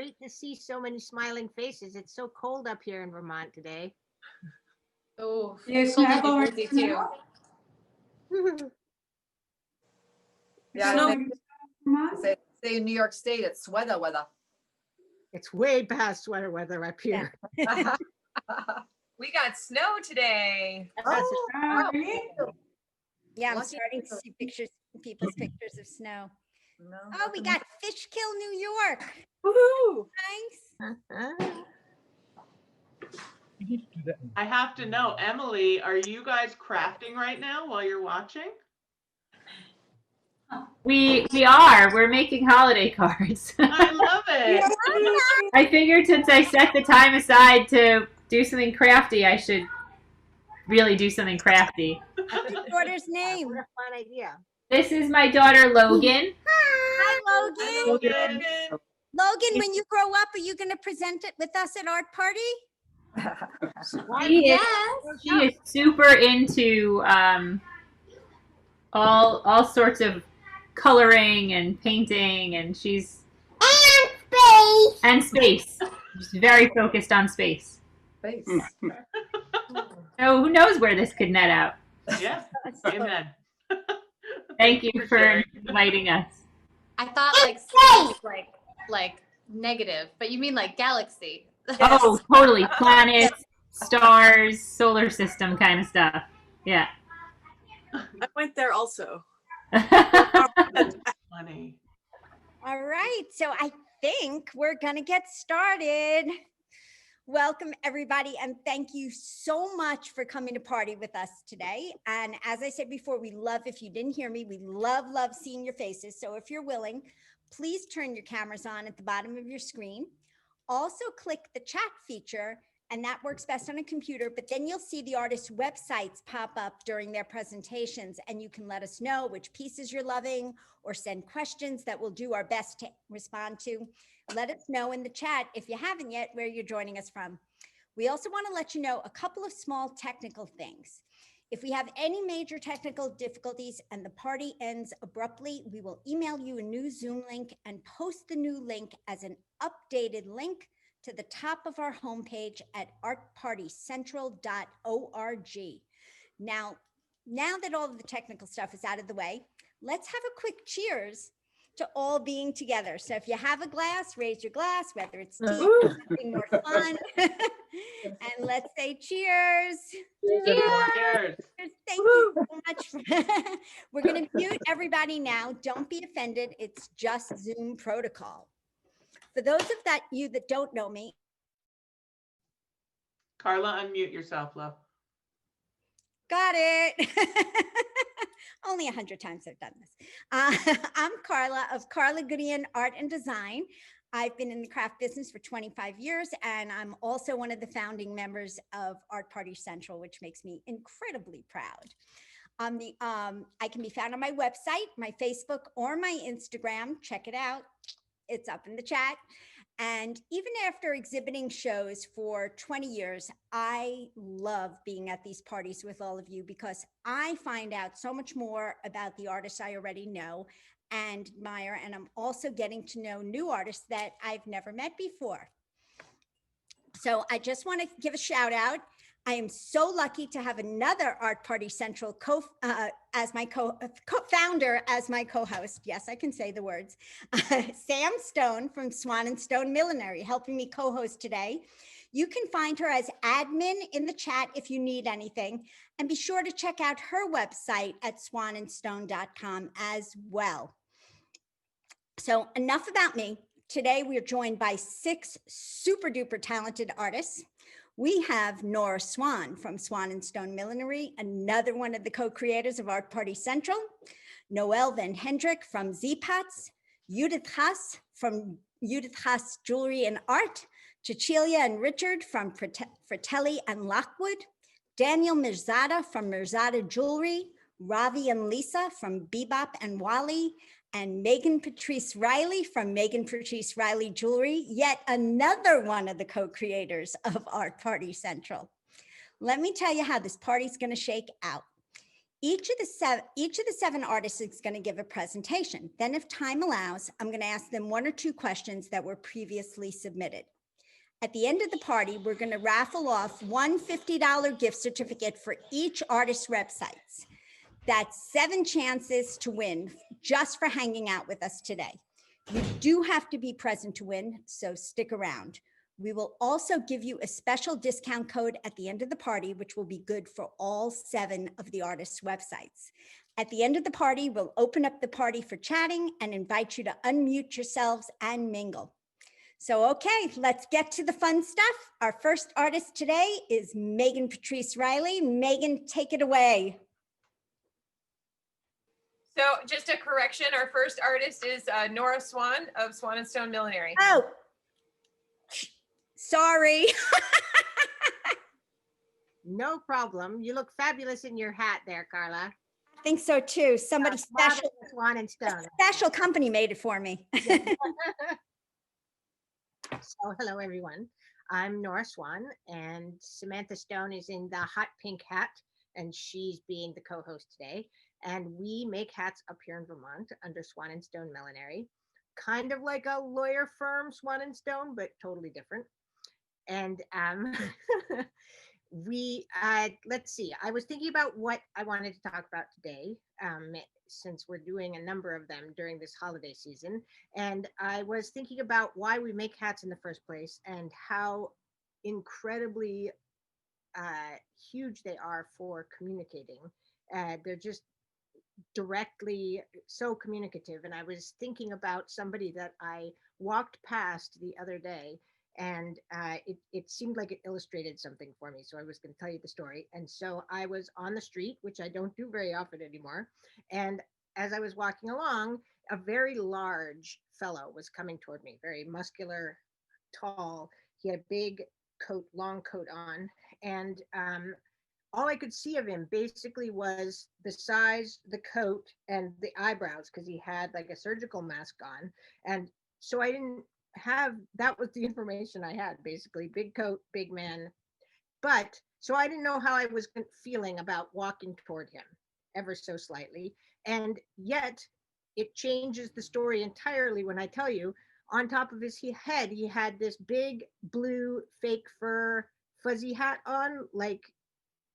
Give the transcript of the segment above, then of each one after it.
great to see so many smiling faces. It's so cold up here in Vermont today. Oh, Yes, cold in New Jersey too. Yeah, say in New York State, it's sweater weather. It's way past sweater weather up here. Yeah. We got snow today. Oh, really? Yeah, I'm Lucky starting to you. see people's pictures of snow. No, Oh, we got Fishkill, New York. Woohoo! Thanks. I have to know, Emily, are you guys crafting right now while you're watching? We are. We're making holiday cards. I love it. I figured since I set the time aside to do something crafty, I should really do something crafty. What's your daughter's name? What a fun idea. This is my daughter, Logan. Hi, Logan. Logan. Logan, when you grow up, are you going to present it with us at Art Party? She is super into all sorts of coloring and painting, and she's space. She's very focused on space. Face. So who knows where this could net out? Yeah, amen. Thank you for inviting us. I thought like space, like negative, but you mean like galaxy. Oh, totally. Planets, stars, solar system kind of stuff. Yeah. I went there also. Funny. All right, so I think we're going to get started. Welcome, everybody, and thank you so much for coming to party with us today. And as I said before, we love, if you didn't hear me, we love seeing your faces. So if you're willing, please turn your cameras on at the bottom of your screen. Also click the chat feature, and that works best on a computer, but then you'll see the artists' websites pop up during their presentations, and you can let us know which pieces you're loving or send questions that we'll do our best to respond to. Let us know in the chat, if you haven't yet, where you're joining us from. We also want to let you know a couple of small technical things. If we have any major technical difficulties and the party ends abruptly, we will email you a new Zoom link and post the new link as an updated link to the top of our homepage at artpartycentral.org. Now that all of the technical stuff is out of the way, let's have a quick cheers to all being together. So if you have a glass, raise your glass, whether it's tea or something more fun. And let's say cheers. Cheers. Thank you so much. We're going to mute everybody now. Don't be offended. It's just Zoom protocol. For those of you that don't know me. Karla, unmute yourself, love. Got it. Only 100 times I've done this. I'm Karla of Karla GUDEON Art and Design. I've been in the craft business for 25 years, and I'm also one of the founding members of Art Party Central, which makes me incredibly proud. I can be found on my website, my Facebook, or my Instagram. Check it out. It's up in the chat. And even after exhibiting shows for 20 years, I love being at these parties with all of you because I find out so much more about the artists I already know and admire. And I'm also getting to know new artists that I've never met before. So I just want to give a shout out. I am so lucky to have another Art Party Central as my co-founder, as my co-host. Yes, I can say the words. Sam Stone from Swan&Stone Millinery, helping me co-host today. You can find her as admin in the chat if you need anything. And be sure to check out her website at swanandstone.com as well. So enough about me. Today, we are joined by 6 super duper talented artists. We have Nora Swan from Swan&Stone Millinery, another one of the co-creators of Art Party Central, Noelle VanHendrick from Z-Pots, Judith Hass from Judith Hass Jewelry and Art, Cecilia and Richard from Frittelli Lockwood, Danielle Merzatta from Merzatta Jewelry, Ravi and Lisa from Bebop and Wally, and Meghan Patrice Riley from Meghan Patrice Riley Jewelry, yet another one of the co-creators of Art Party Central. Let me tell you how this party's going to shake out. Each of the seven artists is going to give a presentation. Then if time allows, I'm going to ask them one or two questions that were previously submitted. At the end of the party, we're going to raffle off one $50 gift certificate for each artist's websites. That's 7 chances to win just for hanging out with us today. You do have to be present to win, so stick around. We will also give you a special discount code at the end of the party, which will be good for all 7 of the artists' websites. At the end of the party, we'll open up the party for chatting and invite you to unmute yourselves and mingle. So, okay, let's get to the fun stuff. Our first artist today is Meghan Patrice Riley. Meghan, take it away. So just a correction, our first artist is Nora Swan of Swan&Stone Millinery. Oh, sorry. No problem. You look fabulous in your hat there, Karla. I think so too. Somebody special, Swan&Stone. special company made it for me. So hello, everyone. I'm Nora Swan, and Samantha Stone is in the hot pink hat, and she's being the co-host today. And we make hats up here in Vermont under Swan&Stone Millinery, kind of like a lawyer firm, Swan&Stone, but totally different. And let's see, I was thinking about what I wanted to talk about today, since we're doing a number of them during this holiday season. And I was thinking about why we make hats in the first place and how incredibly huge they are for communicating. They're just directly so communicative. And I was thinking about somebody that I walked past the other day, and it seemed like it illustrated something for me. So I was going to tell you the story. And so I was on the street, which I don't do very often anymore. And as I was walking along, a very large fellow was coming toward me, very muscular, tall. He had a big coat, long coat on. And all I could see of him basically was the size, the coat, and the eyebrows, because he had like a surgical mask on. And so I didn't have, that was the information I had, basically. Big coat, big man. But so I didn't know how I was feeling about walking toward him, ever so slightly. And yet it changes the story entirely when I tell you, on top of his head, he had this big blue fake fur fuzzy hat on, like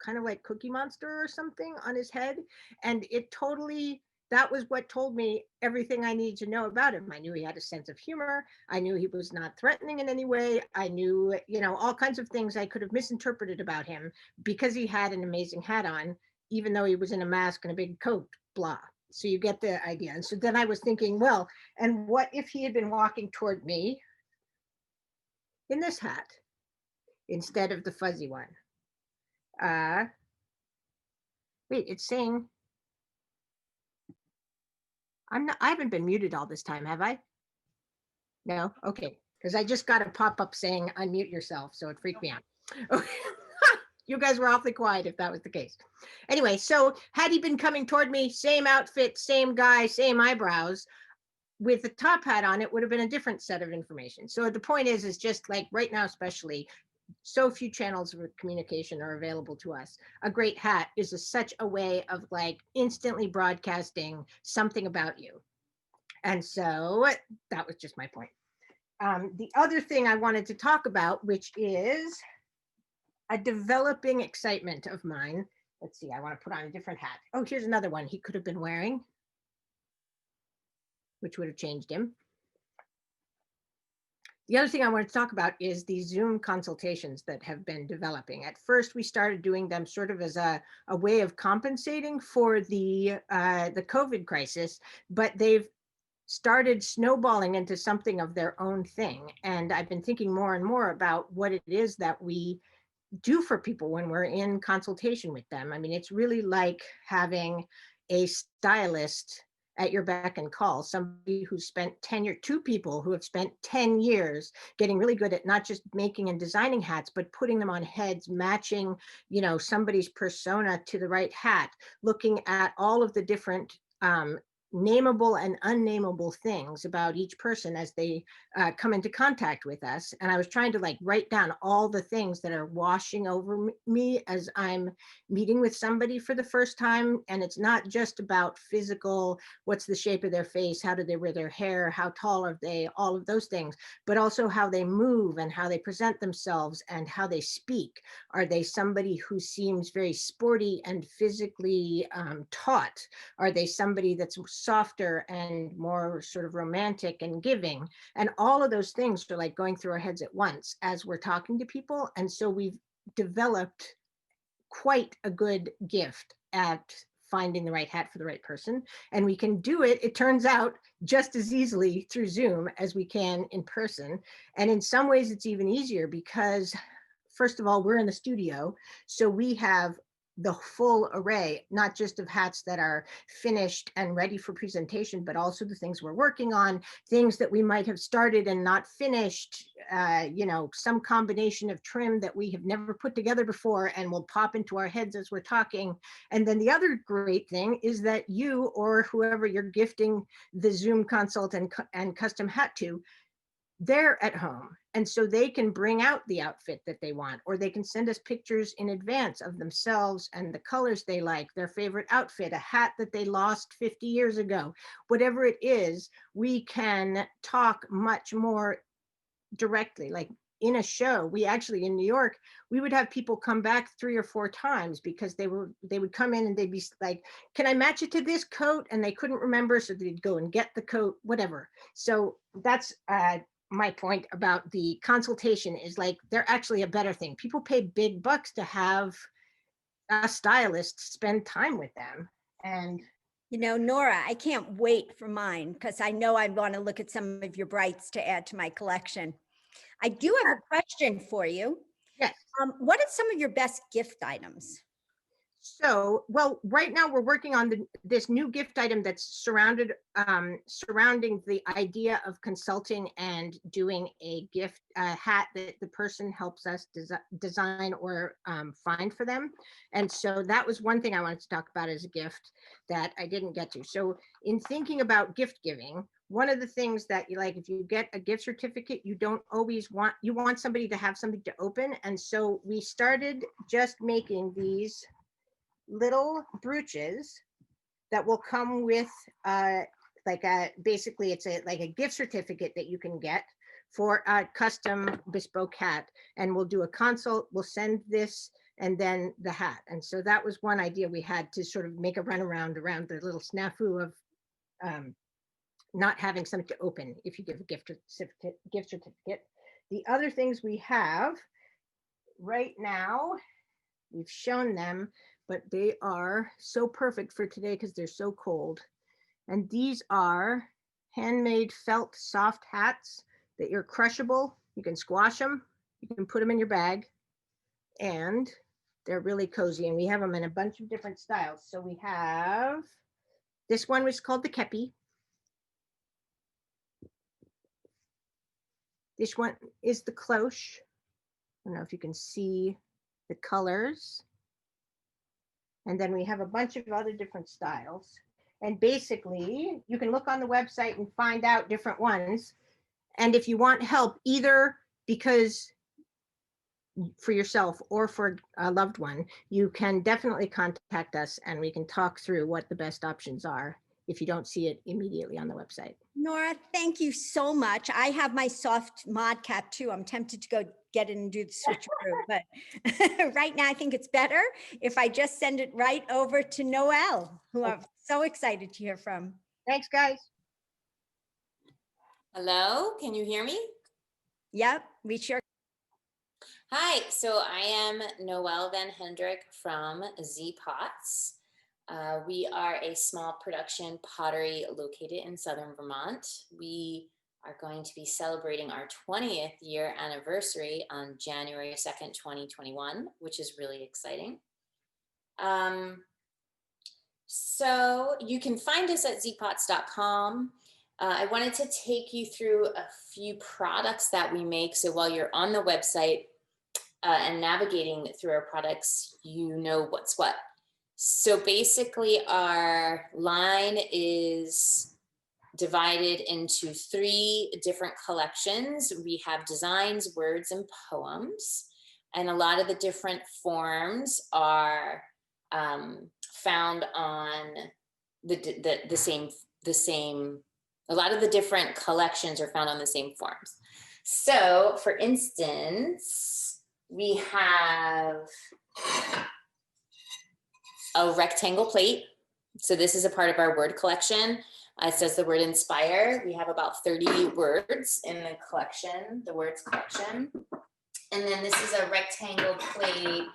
kind of like Cookie Monster or something on his head. And it totally, that was what told me everything I needed to know about him. I knew he had a sense of humor. I knew he was not threatening in any way. I knew, all kinds of things I could have misinterpreted about him because he had an amazing hat on, even though he was in a mask and a big coat, blah. So you get the idea. And so then I was thinking, well, and what if he had been walking toward me in this hat instead of the fuzzy one? Wait, it's saying I haven't been muted all this time, have I? No? Okay. Because I just got a pop-up saying unmute yourself, so it freaked me out. Okay. You guys were awfully quiet if that was the case. Anyway, so had he been coming toward me, same outfit, same guy, same eyebrows, with the top hat on, it would have been a different set of information. So the point is just like right now, especially, so few channels of communication are available to us. A great hat is such a way of like instantly broadcasting something about you. And so that was just my point. The other thing I wanted to talk about, which is a developing excitement of mine. Let's see, I want to put on a different hat. Oh, here's another one he could have been wearing, which would have changed him. The other thing I want to talk about is the Zoom consultations that have been developing. At first, we started doing them sort of as a way of compensating for the COVID crisis, but they've started snowballing into something of their own thing. And I've been thinking more and more about what it is that we do for people when we're in consultation with them. I mean, it's really like having a stylist at your beck and call, somebody who spent 10 years, 2 people who have spent 10 years getting really good at not just making and designing hats, but putting them on heads, matching, somebody's persona to the right hat, looking at all of the different nameable and unnameable things about each person as they come into contact with us. And I was trying to like write down all the things that are washing over me as I'm meeting with somebody for the first time. And it's not just about physical, what's the shape of their face, how do they wear their hair, how tall are they, all of those things, but also how they move and how they present themselves and how they speak. Are they somebody who seems very sporty and physically taught? Are they somebody that's softer and more sort of romantic and giving? And all of those things are like going through our heads at once as we're talking to people. And so we've developed quite a good gift at finding the right hat for the right person. And we can do it, it turns out, just as easily through Zoom as we can in person. And in some ways it's even easier because, first of all, we're in the studio, so we have the full array, not just of hats that are finished and ready for presentation, but also the things we're working on, things that we might have started and not finished, you know, some combination of trim that we have never put together before and will pop into our heads as we're talking. And then the other great thing is that you or whoever you're gifting the Zoom consult and custom hat to, they're at home. And so they can bring out the outfit that they want, or they can send us pictures in advance of themselves and the colors they like, their favorite outfit, a hat that they lost 50 years ago. Whatever it is, we can talk much more directly. Like in a show, we actually, in New York, we would have people come back 3 or 4 times because they would come in and they'd be like, can I match it to this coat? And they couldn't remember, so they'd go and get the coat, whatever. So that's my point about the consultation, is like, they're actually a better thing. People pay big bucks to have a stylist spend time with them. And You know, Nora, I can't wait for mine because I know I want to look at some of your brights to add to my collection. I do have a question for you. yes. What are some of your best gift items? So, well, right now we're working on this new gift item that's surrounding the idea of consulting and doing a gift hat that the person helps us design or find for them. And so that was one thing I wanted to talk about as a gift that I didn't get to. So in thinking about gift giving, one of the things that you like, if you get a gift certificate, you don't always you want somebody to have something to open. And so we started just making these little brooches that will come with basically it's like a gift certificate that you can get for a custom bespoke hat, and we'll do a consult, we'll send this and then the hat. And so that was one idea we had to sort of make a runaround around the little snafu of not having something to open if you give a gift certificate. The other things we have right now, we've shown them, but they are so perfect for today because they're so cold. And these are handmade felt soft hats that you're crushable. You can squash them, you can put them in your bag, and they're really cozy. And we have them in a bunch of different styles. So we have, this one was called the kepi. This one is the cloche. I don't know if you can see the colors. And then we have a bunch of other different styles. And basically, you can look on the website and find out different ones. And if you want help, either because for yourself or for a loved one, you can definitely contact us and we can talk through what the best options are if you don't see it immediately on the website. Nora, thank you so much. I have my soft mod cap too. I'm tempted to go get it and do the switcheroo, but right now I think it's better if I just send it right over to Noelle, who I'm so excited to hear from. Thanks, guys. Hello, can you hear me? Yep, we sure. Hi, so I am Noelle VanHendrick from Z Pots. We are a small production pottery located in Southern Vermont. We are going to be celebrating our 20th year anniversary on January 2nd, 2021, which is really exciting. So you can find us at zpots.com. I wanted to take you through a few products that we make. So while you're on the website and navigating through our products, you know what's what. So basically our line is divided into 3 different collections. We have designs, words, and poems. And a lot of the different forms are found on the same, a lot of the different collections are found on the same forms. So for instance, we have a rectangle plate. So this is a part of our word collection. It says the word inspire. We have about 30 words in the collection, the words collection. And then this is a rectangle plate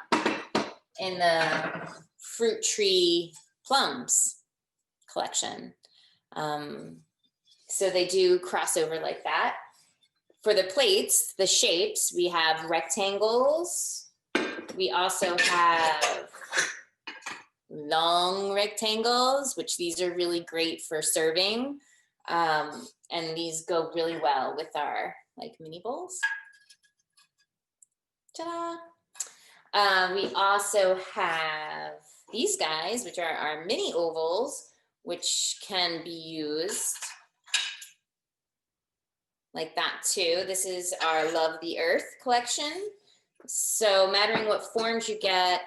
in the fruit tree plums collection. So they do crossover like that. For the plates, the shapes, we have rectangles. We also have long rectangles, which these are really great for serving. And these go really well with our like mini bowls. Ta-da! We also have these guys, which are our mini ovals, which can be used like that too. This is our Love the Earth collection. So mattering what forms you get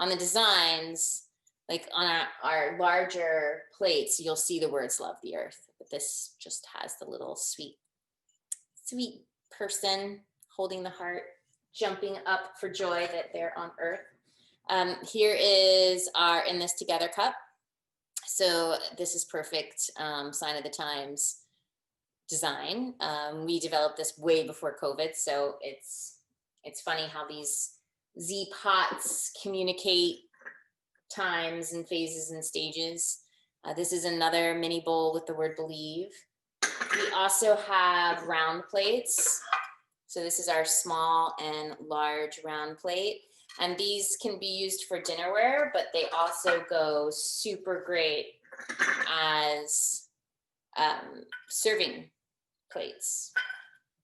on the designs, like on our larger plates, you'll see the words Love the Earth, but this just has the little sweet person holding the heart, jumping up for joy that they're on Earth. Here is our In This Together cup. So this is perfect sign of the times design. We developed this way before COVID, so it's funny how these Z pots communicate times and phases and stages. This is another mini bowl with the word believe. We also have round plates. So this is our small and large round plate. And these can be used for dinnerware, but they also go super great as serving plates.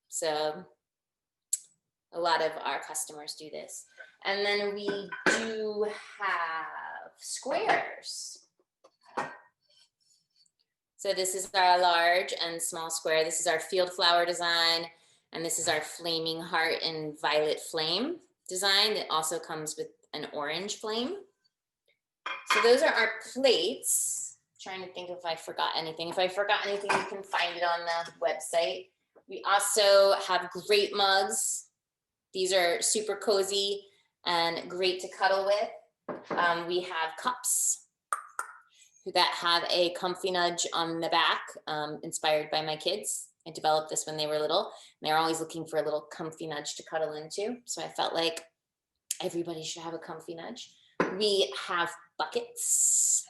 So a lot of our customers do this. And then we do have squares. So this is our large and small square. This is our field flower design. And this is our flaming heart and violet flame design. It also comes with an orange flame. So those are our plates. I'm trying to think if I forgot anything. If I forgot anything, you can find it on the website. We also have great mugs. These are super cozy and great to cuddle with. We have cups that have a comfy nudge on the back, inspired by my kids. I developed this when they were little, and they're always looking for a little comfy nudge to cuddle into. So I felt like everybody should have a comfy nudge. We have buckets.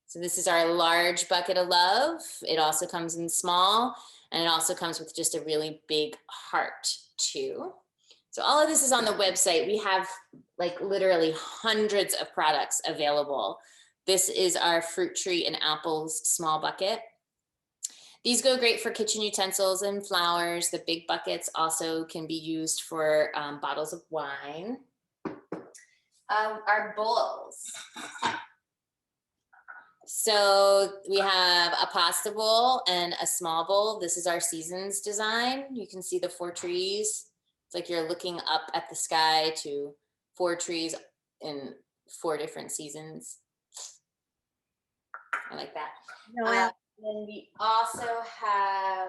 So this is our large bucket of love. It also comes in small, and it also comes with just a really big heart too. So all of this is on the website. We have like literally hundreds of products available. This is our fruit tree and apples small bucket. These go great for kitchen utensils and flowers. The big buckets also can be used for bottles of wine. Our bowls. So we have a pasta bowl and a small bowl. This is our seasons design. You can see the 4 trees. It's like you're looking up at the sky to 4 trees in 4 different seasons. I like that. Then we also have,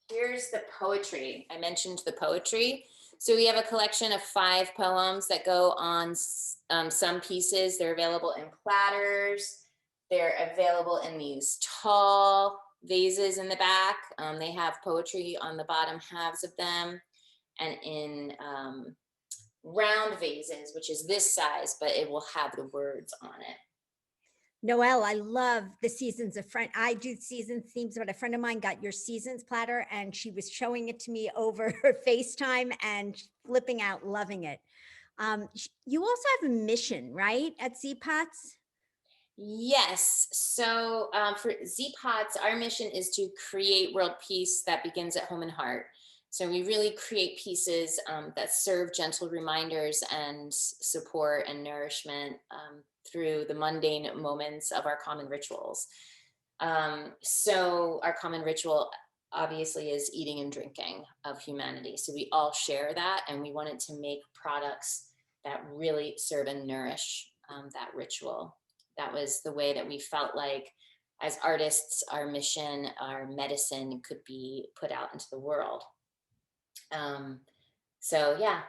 here's the poetry. I mentioned the poetry. So we have a collection of 5 poems that go on some pieces. They're available in platters. They're available in these tall vases in the back. They have poetry on the bottom halves of them, and in round vases, which is this size, but it will have the words on it. Noelle, I love the seasons. I do season themes, but a friend of mine got your seasons platter and she was showing it to me over her FaceTime and flipping out, loving it. You also have a mission, right, at Z-Pots? Yes. So for Z-Pots, our mission is to create world peace that begins at home and heart. So we really create pieces that serve gentle reminders and support and nourishment through the mundane moments of our common rituals. So our common ritual obviously is eating and drinking of humanity. So we all share that, and we wanted to make products that really serve and nourish that ritual. That was the way that we felt like as artists, our mission, our medicine could be put out into the world. So yeah.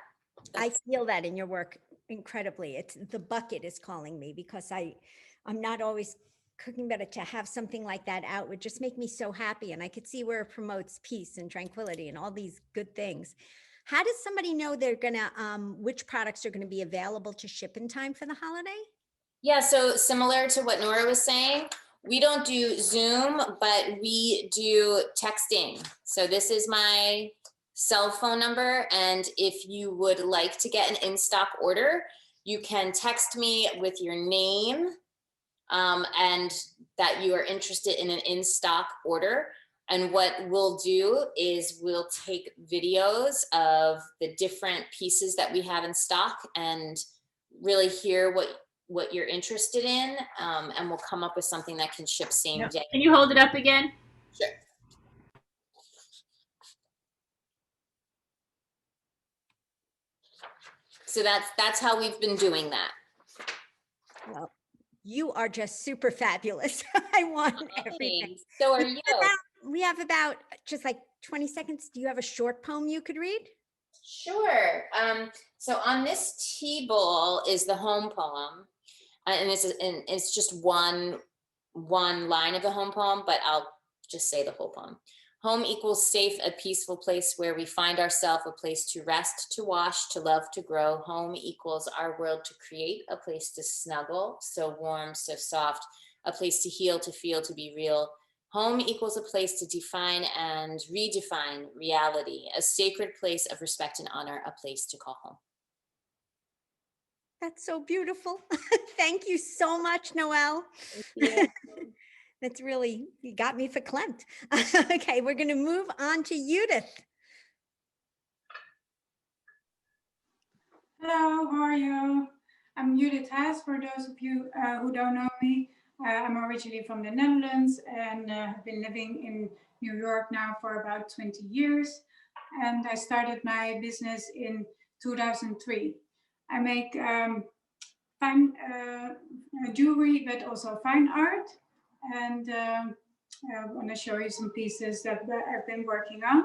I feel that in your work incredibly. It's the bucket is calling me, because I'm not always cooking, but to have something like that out would just make me so happy. And I could see where it promotes peace and tranquility and all these good things. How does somebody know they're gonna, which products are gonna be available to ship in time for the holiday? Yeah, so similar to what Nora was saying, we don't do Zoom, but we do texting. So this is my cell phone number. And if you would like to get an in-stock order, you can text me with your name and that you are interested in an in-stock order. And what we'll do is we'll take videos of the different pieces that we have in stock and really hear what you're interested in, and we'll come up with something that can ship same day. Can you hold it up again? Sure. So that's how we've been doing that. Well, you are just super fabulous. I want everything. So are you. We have about just like 20 seconds. Do you have a short poem you could read? Sure. So on this tea bowl is the home poem, and it's just one line of the home poem, but I'll just say the whole poem. Home equals safe, a peaceful place where we find ourselves, a place to rest, to wash, to love, to grow. Home equals our world to create, a place to snuggle, so warm, so soft, a place to heal, to feel, to be real. Home equals a place to define and redefine reality, a sacred place of respect and honor, a place to call home. That's so beautiful. Thank you so much, Noelle. Thank you. That's really, you got me for Klimt. Okay, we're going to move on to Judith. Hello, how are you? I'm Judith Hass, for those of you who don't know me. I'm originally from the Netherlands and have been living in New York now for about 20 years. And I started my business in 2003. I make fine jewelry, but also fine art. And I want to show you some pieces that I've been working on.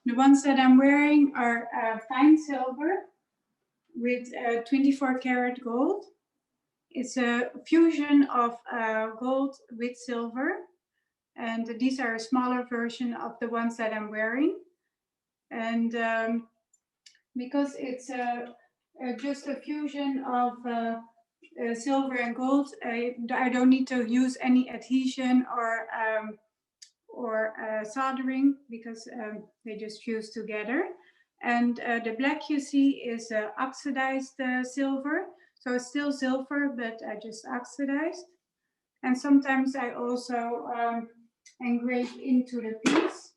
The ones that I'm wearing are fine silver with 24 karat gold. It's a fusion of gold with silver. And these are a smaller version of the ones that I'm wearing. And because it's just a fusion of silver and gold, I don't need to use any adhesion or soldering, because they just fuse together. And the black you see is oxidized silver. So it's still silver, but I just oxidized. And sometimes I also engrave into the piece.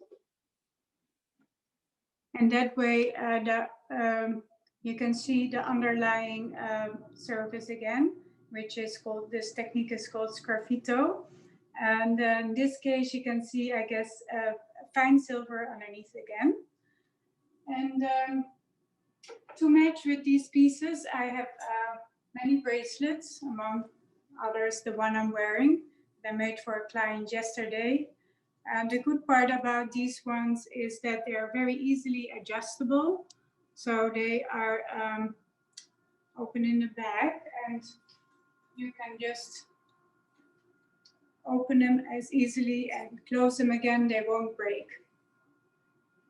And that way you can see the underlying surface again, which is called, this technique is called sgraffito. And in this case, you can see, I guess, fine silver underneath again. And to match with these pieces, I have many bracelets, among others, the one I'm wearing. I made for a client yesterday. And the good part about these ones is that they are very easily adjustable. So they are open in the back, and you can just open them as easily and close them again, they won't break.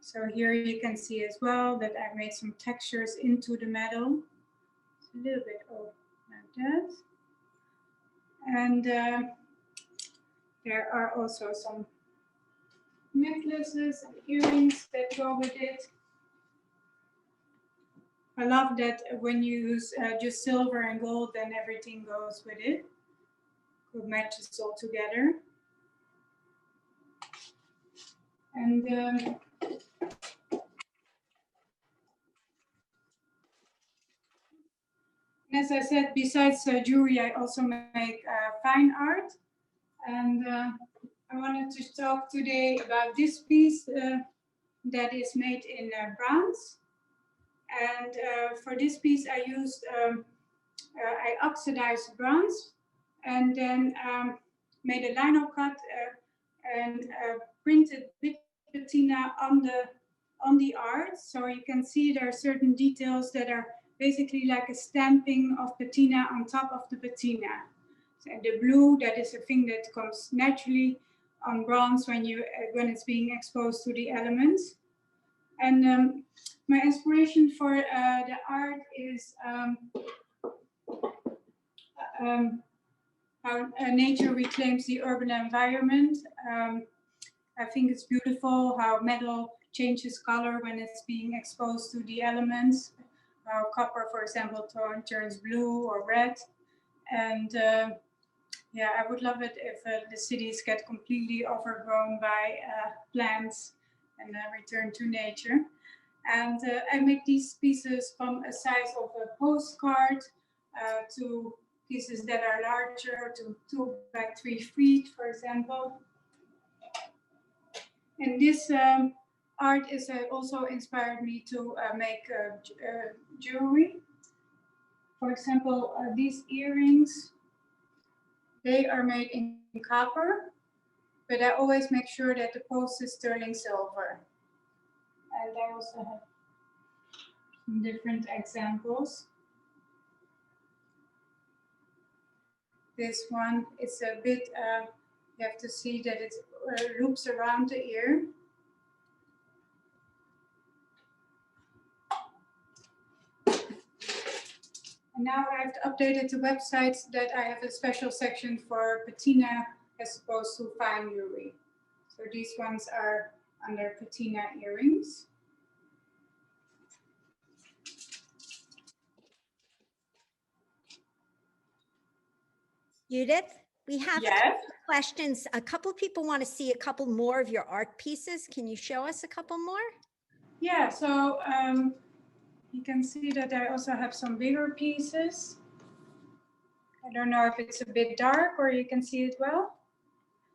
So here you can see as well that I made some textures into the metal. It's a little bit open like that. And there are also some necklaces and earrings that go with it. I love that when you use just silver and gold, then everything goes with it. It matches all together. And as I said, besides jewelry, I also make fine art. And I wanted to talk today about this piece that is made in bronze. And for this piece, I used, I oxidized bronze and then made a lino cut and printed bit patina on the art. So you can see there are certain details that are basically like a stamping of patina on top of the patina. So the blue, that is a thing that comes naturally on bronze when it's being exposed to the elements. And my inspiration for the art is how nature reclaims the urban environment. I think it's beautiful how metal changes color when it's being exposed to the elements. How copper, for example, turns blue or red. And yeah, I would love it if the cities get completely overgrown by plants and return to nature. And I make these pieces from a size of a postcard to pieces that are larger, to 2 by 3 feet, for example. And this art is also inspired me to make jewelry. For example, these earrings, they are made in copper, but I always make sure that the post is sterling silver. And I also have some different examples. This one is a bit, you have to see that it loops around the ear. And now I've updated the website that I have a special section for patina as opposed to fine jewelry. So these ones are under patina earrings. Judith, we have a Yes. couple of questions. A couple of people want to see a couple more of your art pieces. Can you show us a couple more? Yeah, so you can see that I also have some bigger pieces. I don't know if it's a bit dark or you can see it well.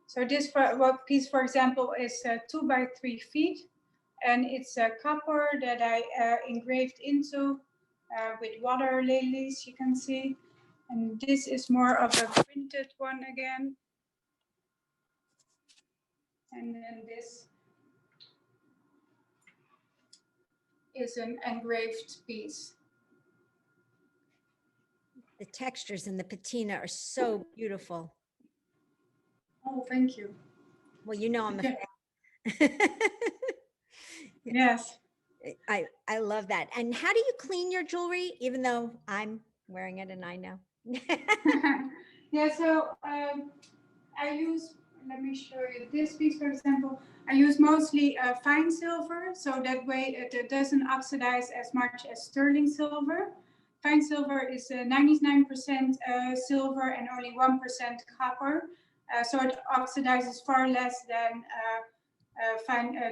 So this piece, for example, is 2 by 3 feet. And it's a copper that I engraved into with water lilies, you can see. And this is more of a printed one again. And then this is an engraved piece. The textures in the patina are so beautiful. Oh, thank you. Well, you know I'm a fan. Yes. I love that. And how do you clean your jewelry, even though I'm wearing it and I know? Yeah, so I use, let me show you this piece, for example. I use mostly fine silver, so that way it doesn't oxidize as much as sterling silver. Fine silver is 99% silver and only 1% copper, so it oxidizes far less than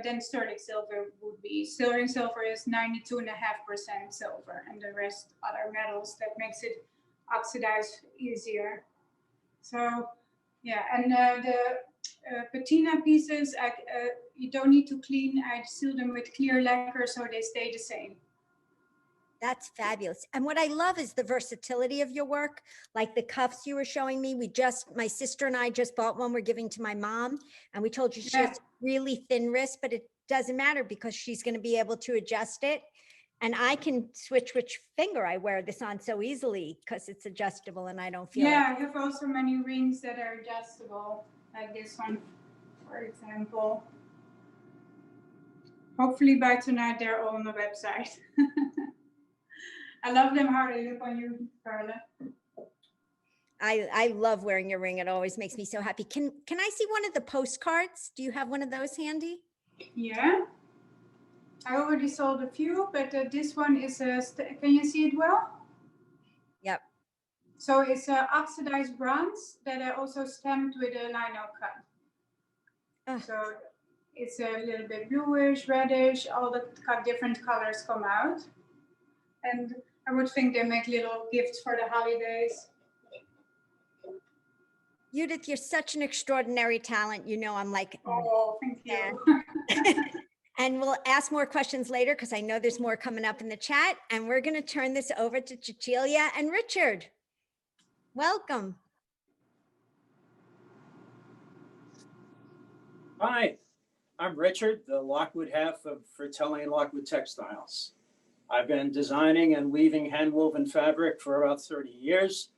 than sterling silver would be. Sterling silver is 92.5% silver, and the rest other metals that makes it oxidize easier. So yeah, and the patina pieces, you don't need to clean. I seal them with clear lacquer so they stay the same. That's fabulous. And what I love is the versatility of your work, like the cuffs you were showing me. My sister and I just bought one we're giving to my mom, and we told you she has really thin wrists, but it doesn't matter because she's going to be able to adjust it. And I can switch which finger I wear this on so easily because it's adjustable and I don't feel it. Yeah, I have also many rings that are adjustable, like this one, for example. Hopefully by tonight they're all on the website. I love them how they look on you, Karla. I love wearing your ring. It always makes me so happy. Can I see one of the postcards? Do you have one of those handy? Yeah. I already sold a few, but this one is, can you see it well? Yep. So it's oxidized bronze that I also stamped with a lino cut. Oh. So it's a little bit bluish, reddish, all the different colors come out. And I would think they make little gifts for the holidays. Judith, you're such an extraordinary talent. You know, I'm like, Oh, thank you. and we'll ask more questions later because I know there's more coming up in the chat. And we're going to turn this over to Cecilia and Richard. Welcome. Hi, I'm Richard, the Lockwood half of Frittelli Lockwood Textiles. I've been designing and weaving hand-woven fabric for about 30 years.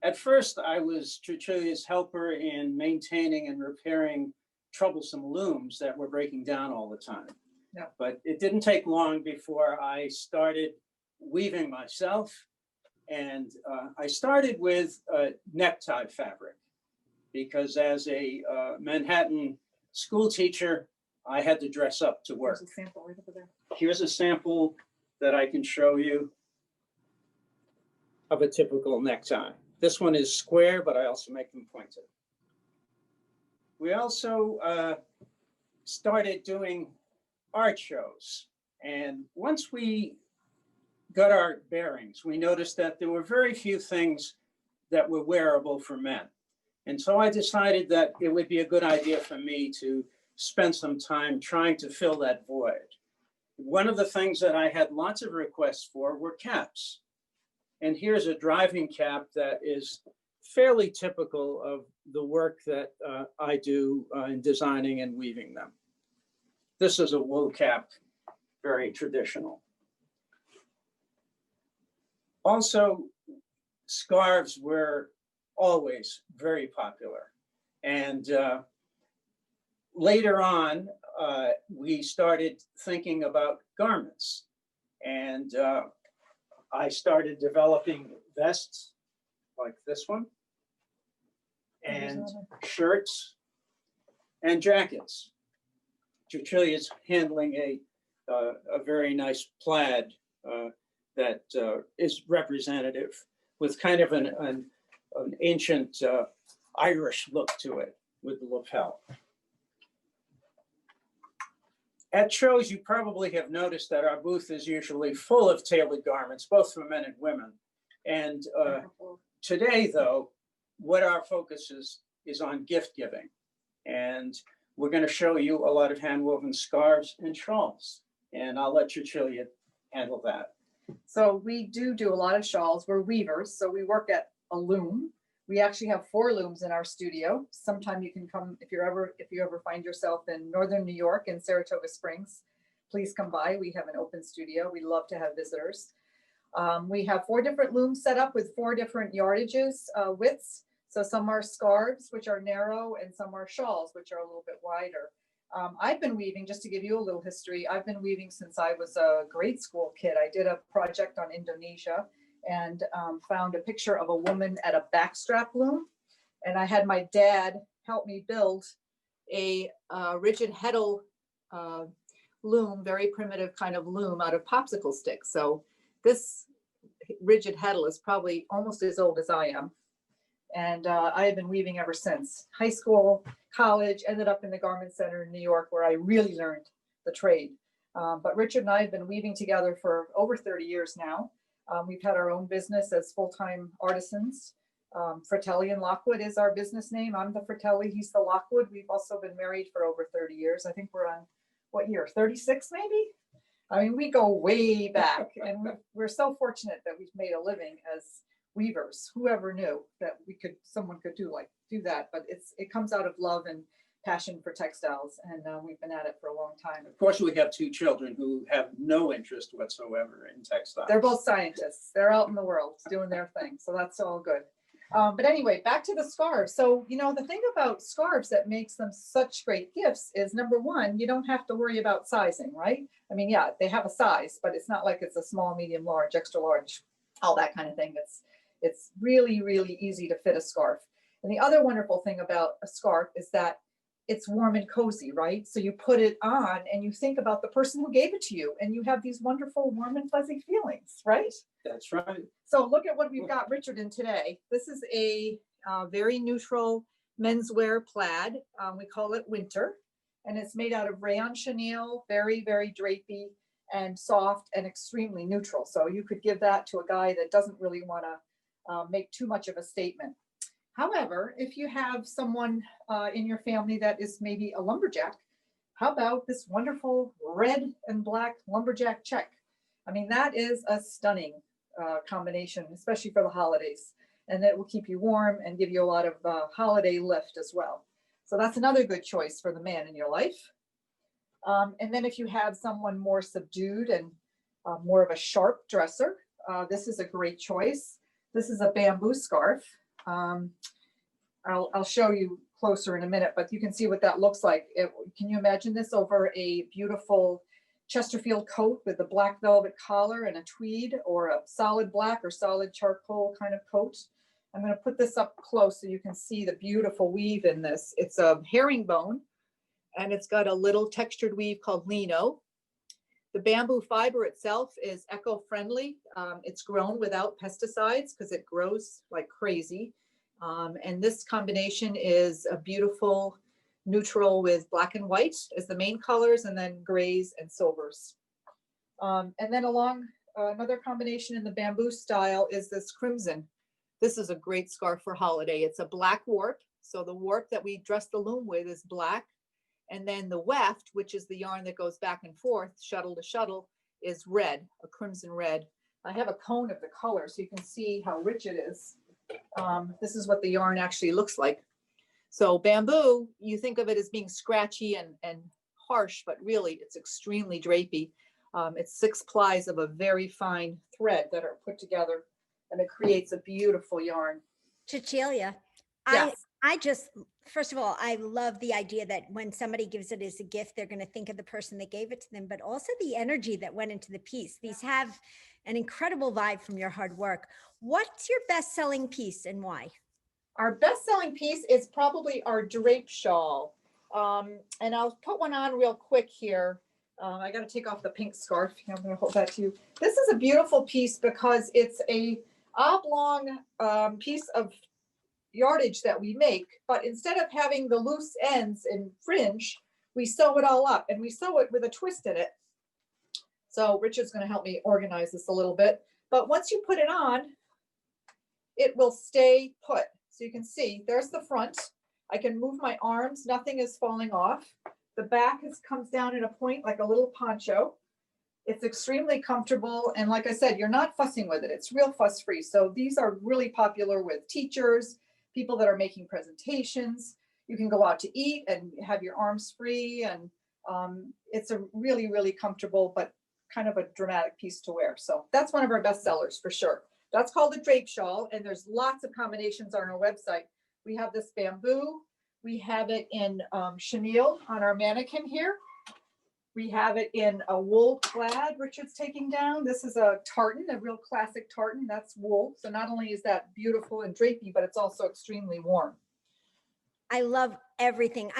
At first, I was Cecilia's helper in maintaining and repairing troublesome looms that were breaking down all the time. Yeah. But it didn't take long before I started weaving myself. And I started with necktie fabric because as a Manhattan school teacher, I had to dress up to work. Here's a sample right over there. Here's a sample that I can show you of a typical necktie. This one is square, but I also make them pointed. We also started doing art shows. And once we got our bearings, we noticed that there were very few things that were wearable for men. And so I decided that it would be a good idea for me to spend some time trying to fill that void. One of the things that I had lots of requests for were caps. And here's a driving cap that is fairly typical of the work that I do in designing and weaving them. This is a wool cap, very traditional. Also, scarves were always very popular. And later on, we started thinking about garments. And I started developing vests like this one, and shirts and jackets. Cecilia's handling a very nice plaid that is representative with kind of an ancient Irish look to it with the lapel. At shows, you probably have noticed that our booth is usually full of tailored garments, both for men and women. And today, though, what our focus is on gift giving. And we're going to show you a lot of hand-woven scarves and shawls. And I'll let Cecilia handle that. So we do a lot of shawls. We're weavers, so we work at a loom. We actually have 4 looms in our studio. Sometime you can come if you ever find yourself in northern New York in Saratoga Springs. Please come by. We have an open studio. We love to have visitors. We have 4 different looms set up with 4 different yardages, widths. So some are scarves, which are narrow, and some are shawls, which are a little bit wider. I've been weaving, just to give you a little history, I've been weaving since I was a grade school kid. I did a project on Indonesia and found a picture of a woman at a backstrap loom. And I had my dad help me build a rigid heddle loom, very primitive kind of loom out of popsicle sticks. So this rigid heddle is probably almost as old as I am. And I have been weaving ever since. High school, college, ended up in the garment center in New York where I really learned the trade. But Richard and I have been weaving together for over 30 years now. We've had our own business as full-time artisans. Frittelli Lockwood is our business name. I'm the Frittelli, he's the Lockwood. We've also been married for over 30 years. I think we're on, what year, 36 maybe? I mean, we go way back, and we're so fortunate that we've made a living as weavers. Whoever knew that someone could do that, but it comes out of love and passion for textiles, and we've been at it for a long time. Of course, we have 2 children who have no interest whatsoever in textiles. They're both scientists. They're out in the world doing their thing, so that's all good. But anyway, back to the scarves. So, you know, the thing about scarves that makes them such great gifts is, number one, you don't have to worry about sizing, right? I mean, yeah, they have a size, but it's not like it's a small, medium, large, extra large, all that kind of thing. It's really, really easy to fit a scarf. And the other wonderful thing about a scarf is that it's warm and cozy, right? So you put it on and you think about the person who gave it to you, and you have these wonderful warm and fuzzy feelings, right? That's right. So look at what we've got Richard in today. This is a very neutral menswear plaid. We call it winter, and it's made out of rayon chenille, very, very drapey. and soft and extremely neutral. So you could give that to a guy that doesn't really want to make too much of a statement. However, if you have someone in your family that is maybe a lumberjack, how about this wonderful red and black lumberjack check? I mean, that is a stunning combination, especially for the holidays. And it will keep you warm and give you a lot of holiday lift as well. So that's another good choice for the man in your life. And then if you have someone more subdued and more of a sharp dresser, this is a great choice. This is a bamboo scarf. I'll show you closer in a minute, but you can see what that looks like. Can you imagine this over a beautiful Chesterfield coat with a black velvet collar and a tweed, or a solid black or solid charcoal kind of coat? I'm going to put this up close so you can see the beautiful weave in this. It's a herringbone, and it's got a little textured weave called lino. The bamboo fiber itself is eco-friendly. It's grown without pesticides because it grows like crazy. And this combination is a beautiful neutral with black and white as the main colors, and then grays and silvers. And then along another combination in the bamboo style is this crimson. This is a great scarf for holiday. It's a black warp. So the warp that we dress the loom with is black. And then the weft, which is the yarn that goes back and forth, shuttle to shuttle, is red, a crimson red. I have a cone of the color so you can see how rich it is. This is what the yarn actually looks like. So bamboo, you think of it as being scratchy and harsh, but really it's extremely drapey. It's 6 plies of a very fine thread that are put together, and it creates a beautiful yarn. Cecilia, Yes. I just, first of all, I love the idea that when somebody gives it as a gift, they're going to think of the person that gave it to them, but also the energy that went into the piece. These have an incredible vibe from your hard work. What's your best-selling piece and why? Our best-selling piece is probably our drape shawl. And I'll put one on real quick here. I got to take off the pink scarf. I'm going to hold that to you. This is a beautiful piece because it's a oblong piece of yardage that we make, but instead of having the loose ends and fringe, we sew it all up, and we sew it with a twist in it. So Richard's going to help me organize this a little bit. But once you put it on, it will stay put. So you can see there's the front. I can move my arms. Nothing is falling off. The back comes down in a point like a little poncho. It's extremely comfortable. And like I said, you're not fussing with it. It's real fuss free. So these are really popular with teachers, people that are making presentations. You can go out to eat and have your arms free. And it's a really, really comfortable, but kind of a dramatic piece to wear. So that's one of our best sellers for sure. That's called a drape shawl. And there's lots of combinations on our website. We have this bamboo. We have it in chenille on our mannequin here. We have it in a wool plaid Richard's taking down. This is a tartan, a real classic tartan. That's wool. So not only is that beautiful and drapey, but it's also extremely warm. I love everything.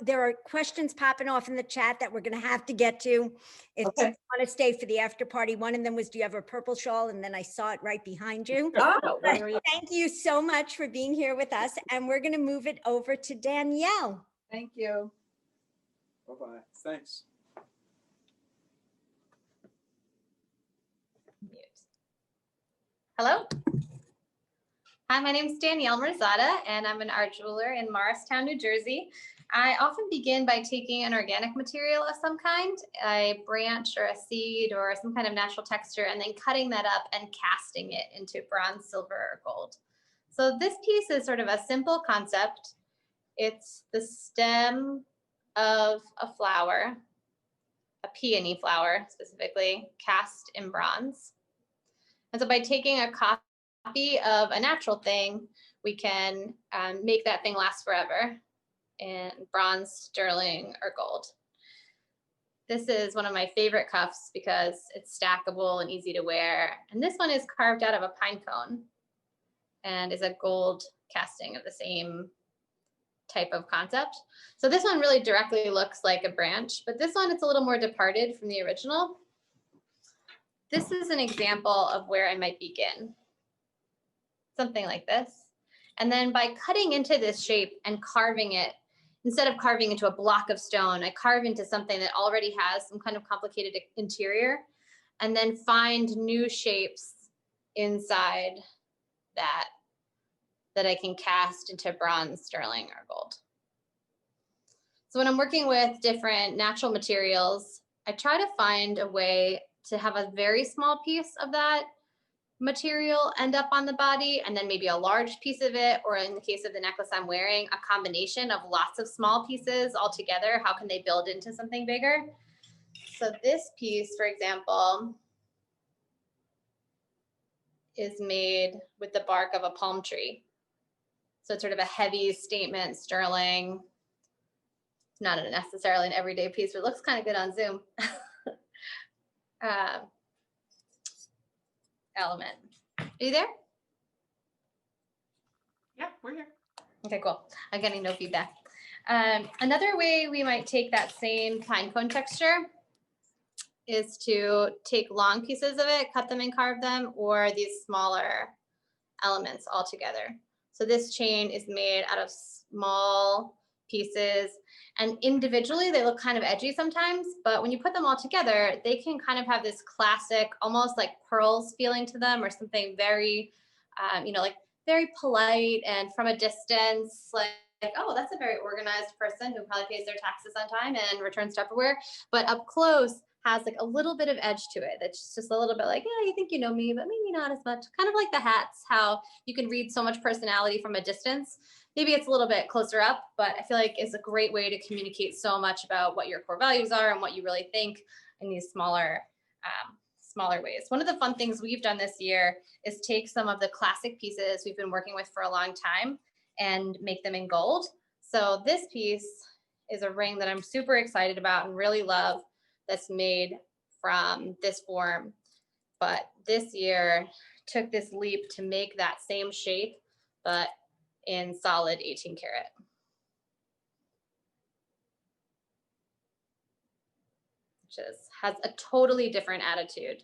There are questions popping off in the chat that we're going to have to get to. If you want to stay for the after party, one of them was, do you have a purple shawl? And then I saw it right behind you. Oh, thank you so much for being here with us. And we're going to move it over to Danielle. Thank you. Bye-bye. Thanks. Hello. Hi, my name is Danielle Merzatta, and I'm an art jeweler in Morristown, New Jersey. I often begin by taking an organic material of some kind, a branch or a seed or some kind of natural texture, and then cutting that up and casting it into bronze, silver, or gold. So this piece is sort of a simple concept. It's the stem of a flower, a peony flower specifically, cast in bronze. And so by taking a copy of a natural thing, we can make that thing last forever in bronze, sterling, or gold. This is one of my favorite cuffs because it's stackable and easy to wear. And this one is carved out of a pine cone and is a gold casting of the same type of concept. So this one really directly looks like a branch, but this one, it's a little more departed from the original. This is an example of where I might begin. Something like this. And then by cutting into this shape and carving it instead of carving into a block of stone, I carve into something that already has some kind of complicated interior, and then find new shapes inside that I can cast into bronze, sterling, or gold. So when I'm working with different natural materials, I try to find a way to have a very small piece of that material end up on the body, and then maybe a large piece of it, or in the case of the necklace I'm wearing, a combination of lots of small pieces all together. How can they build into something bigger? So this piece, for example, is made with the bark of a palm tree. So it's sort of a heavy statement sterling. It's not necessarily an everyday piece, but it looks kind of good on Zoom. Element. Are you there? Yeah, we're here. Okay, cool. I'm getting no feedback. Another way we might take that same pine cone texture is to take long pieces of it, cut them and carve them, or these smaller elements all together. So this chain is made out of small pieces, and individually they look kind of edgy sometimes, but when you put them all together, they can kind of have this classic, almost like pearls feeling to them, or something very, like very polite, and from a distance, like, oh, that's a very organized person who probably pays their taxes on time and returns Tupperware, but up close has like a little bit of edge to it. That's just a little bit like, yeah, you think you know me, but maybe not as much. Kind of like the hats, how you can read so much personality from a distance. Maybe it's a little bit closer up, but I feel like it's a great way to communicate so much about what your core values are and what you really think in these smaller ways. One of the fun things we've done this year is take some of the classic pieces we've been working with for a long time and make them in gold. So this piece is a ring that I'm super excited about and really love, that's made from this form, but this year took this leap to make that same shape, but in solid 18 karat. Which has a totally different attitude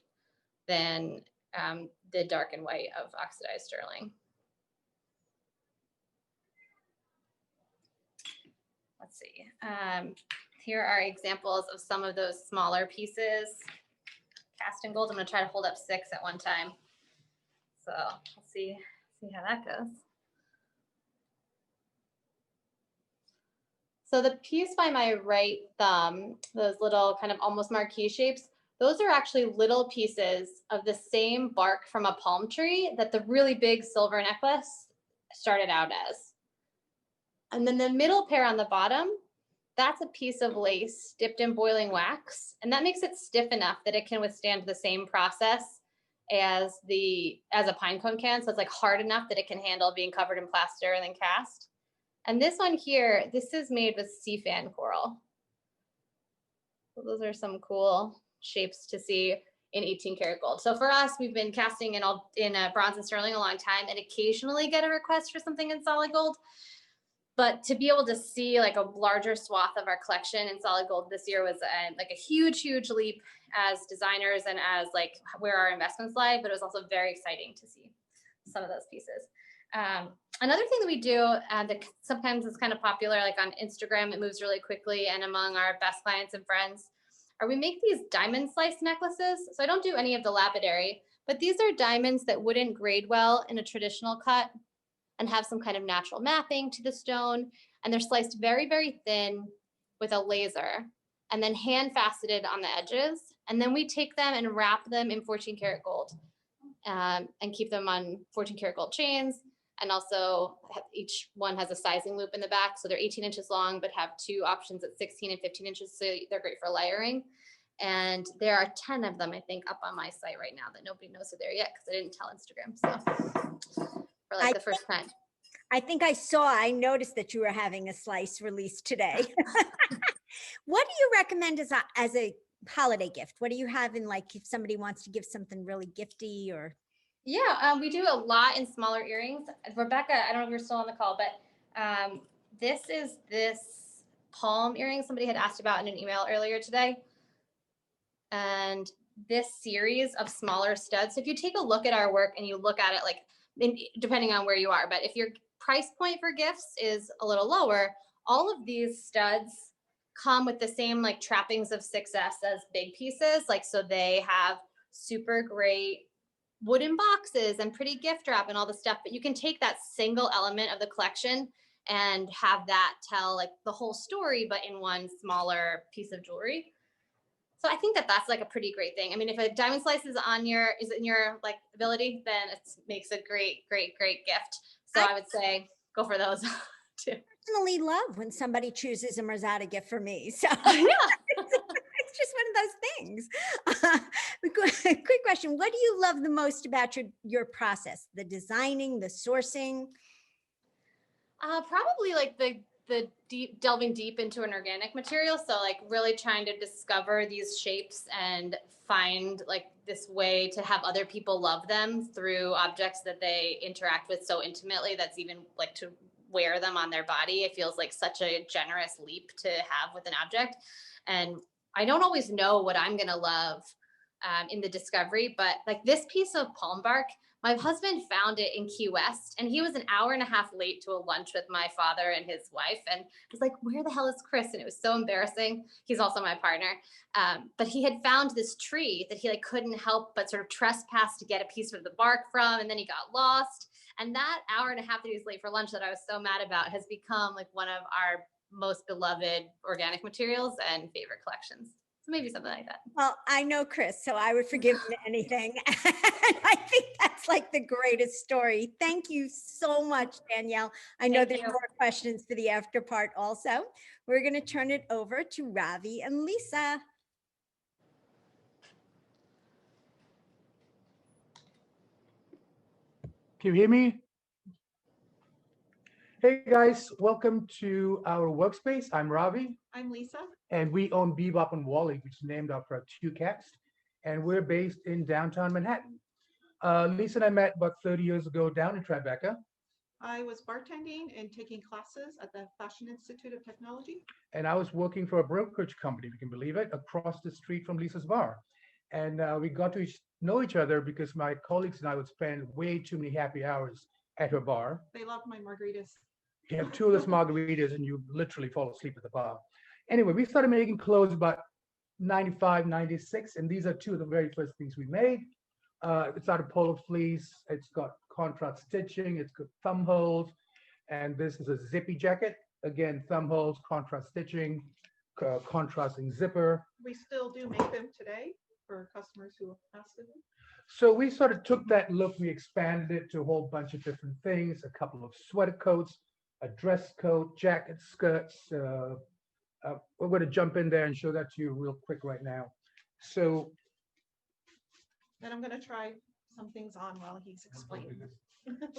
than the dark and white of oxidized sterling. Let's see. Here are examples of some of those smaller pieces cast in gold. I'm going to try to hold up 6 at one time. So let's see how that goes. So the piece by my right thumb, those little kind of almost marquee shapes, those are actually little pieces of the same bark from a palm tree that the really big silver necklace started out as. And then the middle pair on the bottom, that's a piece of lace dipped in boiling wax. And that makes it stiff enough that it can withstand the same process as a pine cone can. So it's like hard enough that it can handle being covered in plaster and then cast. And this one here, this is made with sea fan coral. So those are some cool shapes to see in 18 karat gold. So for us, we've been casting in bronze and sterling a long time, and occasionally get a request for something in solid gold. But to be able to see like a larger swath of our collection in solid gold this year was like a huge, huge leap as designers and as like where our investments lie, but it was also very exciting to see some of those pieces. Another thing that we do that sometimes is kind of popular, like on Instagram, it moves really quickly, and among our best clients and friends, are we make these diamond slice necklaces. So I don't do any of the lapidary, but these are diamonds that wouldn't grade well in a traditional cut and have some kind of natural mapping to the stone. And they're sliced very, very thin with a laser and then hand faceted on the edges. And then we take them and wrap them in 14 karat gold and keep them on 14 karat gold chains. And also each one has a sizing loop in the back. So they're 18 inches long, but have 2 options at 16 and 15 inches. So they're great for layering. And there are 10 of them, I think, up on my site right now that nobody knows are there yet because I didn't tell Instagram. So for like the first time. I noticed that you were having a slice released today. What do you recommend as a holiday gift? What do you have in, like, if somebody wants to give something really gifty or? Yeah, we do a lot in smaller earrings. Rebecca, I don't know if you're still on the call, but this is this palm earring somebody had asked about in an email earlier today. And this series of smaller studs. So if you take a look at our work and you look at it, like, depending on where you are, but if your price point for gifts is a little lower, all of these studs come with the same like trappings of success as big pieces. Like, so they have super great wooden boxes and pretty gift wrap and all the stuff, but you can take that single element of the collection and have that tell like the whole story, but in one smaller piece of jewelry. So I think that that's like a pretty great thing. I mean, if a diamond slice is in your like ability, then it makes a great gift. So I would say go for those too. Personally love when somebody chooses a Merzatta gift for me. So Yeah. it's just one of those things. Quick question. What do you love the most about your process? The designing, the sourcing? Probably like the delving deep into an organic material. So like really trying to discover these shapes and find like this way to have other people love them through objects that they interact with so intimately. That's even like to wear them on their body. It feels like such a generous leap to have with an object. And I don't always know what I'm going to love in the discovery, but like this piece of palm bark, my husband found it in Key West, and he was an hour and a half late to a lunch with my father and his wife. And I was like, where the hell is Chris? And it was so embarrassing. He's also my partner. But he had found this tree that he like couldn't help but sort of trespass to get a piece of the bark from. And then he got lost. And that hour and a half that he was late for lunch that I was so mad about has become like one of our most beloved organic materials and favorite collections. So maybe something like that. Well, I know Chris, so I would forgive him anything. And I think that's like the greatest story. Thank you so much, Danielle. I know there's more questions for the after part also. We're going to turn it over to Ravi and Lisa. Can you hear me? Hey guys, welcome to our workspace. I'm Ravi. I'm Lisa. And we own Bebop and Wally, which is named after our two cats. And we're based in downtown Manhattan. Lisa and I met about 30 years ago down in Tribeca. I was bartending and taking classes at the Fashion Institute of Technology. And I was working for a brokerage company, if you can believe it, across the street from Lisa's bar. And we got to know each other because my colleagues and I would spend way too many happy hours at her bar. They loved my margaritas. You have two of those margaritas and you literally fall asleep at the bar. Anyway, we started making clothes about 95, 96, and these are two of the very first things we made. It's out of polo fleece. It's got contrast stitching. It's got thumb holes. And this is a zippy jacket. Again, thumb holes, contrast stitching, contrasting zipper. We still do make them today for customers who ask them. So we sort of took that look, we expanded it to a whole bunch of different things, a couple of sweater coats, a dress coat, jackets, skirts. We're going to jump in there and show that to you real quick right now. So, and I'm going to try some things on while he's explaining.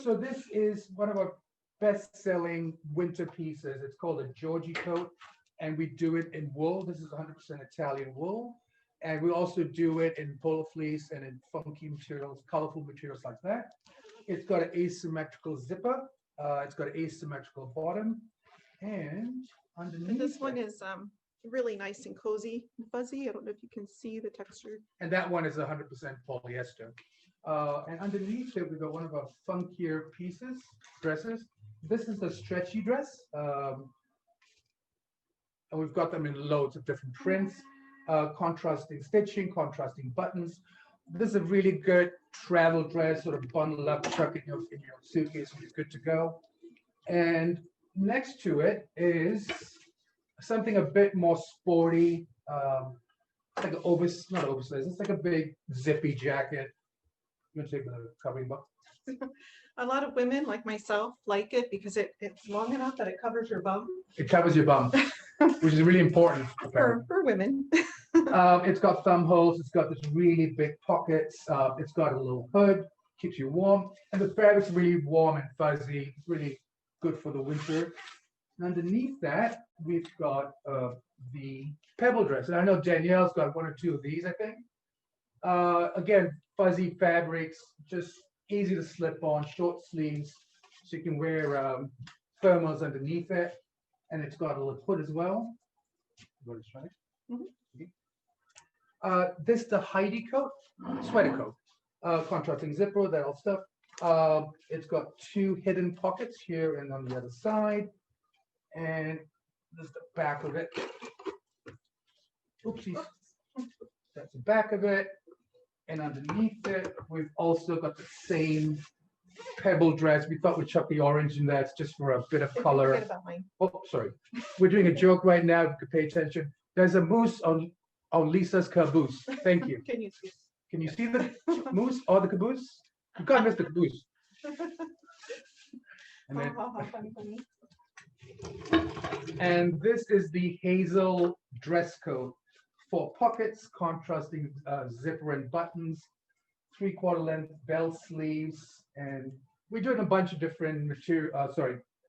So this is one of our best-selling winter pieces. It's called a Georgie coat, and we do it in wool. This is 100% Italian wool. And we also do it in polo fleece and in funky materials, colorful materials like that. It's got an asymmetrical zipper. It's got an asymmetrical bottom. And underneath. And this one is really nice and cozy and fuzzy. I don't know if you can see the texture. And that one is 100% polyester. And underneath it, we've got one of our funkier pieces, dresses. This is the stretchy dress. And we've got them in loads of different prints. Contrasting stitching, contrasting buttons. This is a really good travel dress, sort of bundle up, chuck it in your suitcase, and it's good to go. And next to it is something a bit more sporty, like an not oversized. It's like a big zippy jacket. I'm gonna take the covering box. A lot of women like myself like it because it's long enough that it covers your bum. It covers your bum, which is really important for women. It's got thumb holes. It's got this really big pockets. It's got a little hood, keeps you warm, and the fabric's really warm and fuzzy. It's really good for the winter. And underneath that, we've got the pebble dress, and I know Danielle's got one or two of these, I think. Again, fuzzy fabrics, just easy to slip on, short sleeves, so you can wear thermals underneath it, and it's got a little hood as well. This is the Heidi coat, sweater coat, contrasting zipper, that all stuff. It's got two hidden pockets here and on the other side, and This is the back of it. Oopsies. That's the back of it. And underneath it, we've also got the same pebble dress. We thought we'd chuck the orange in there. It's just for a bit of color. Oh, sorry. We're doing a joke right now. If you could pay attention. There's a moose on Lisa's caboose. Thank you. Can you see the moose or the caboose? You can't miss the caboose. And, then, and this is the hazel dress coat. 4 pockets, contrasting zipper and buttons, 3/4 length bell sleeves, and we're doing a bunch of different material.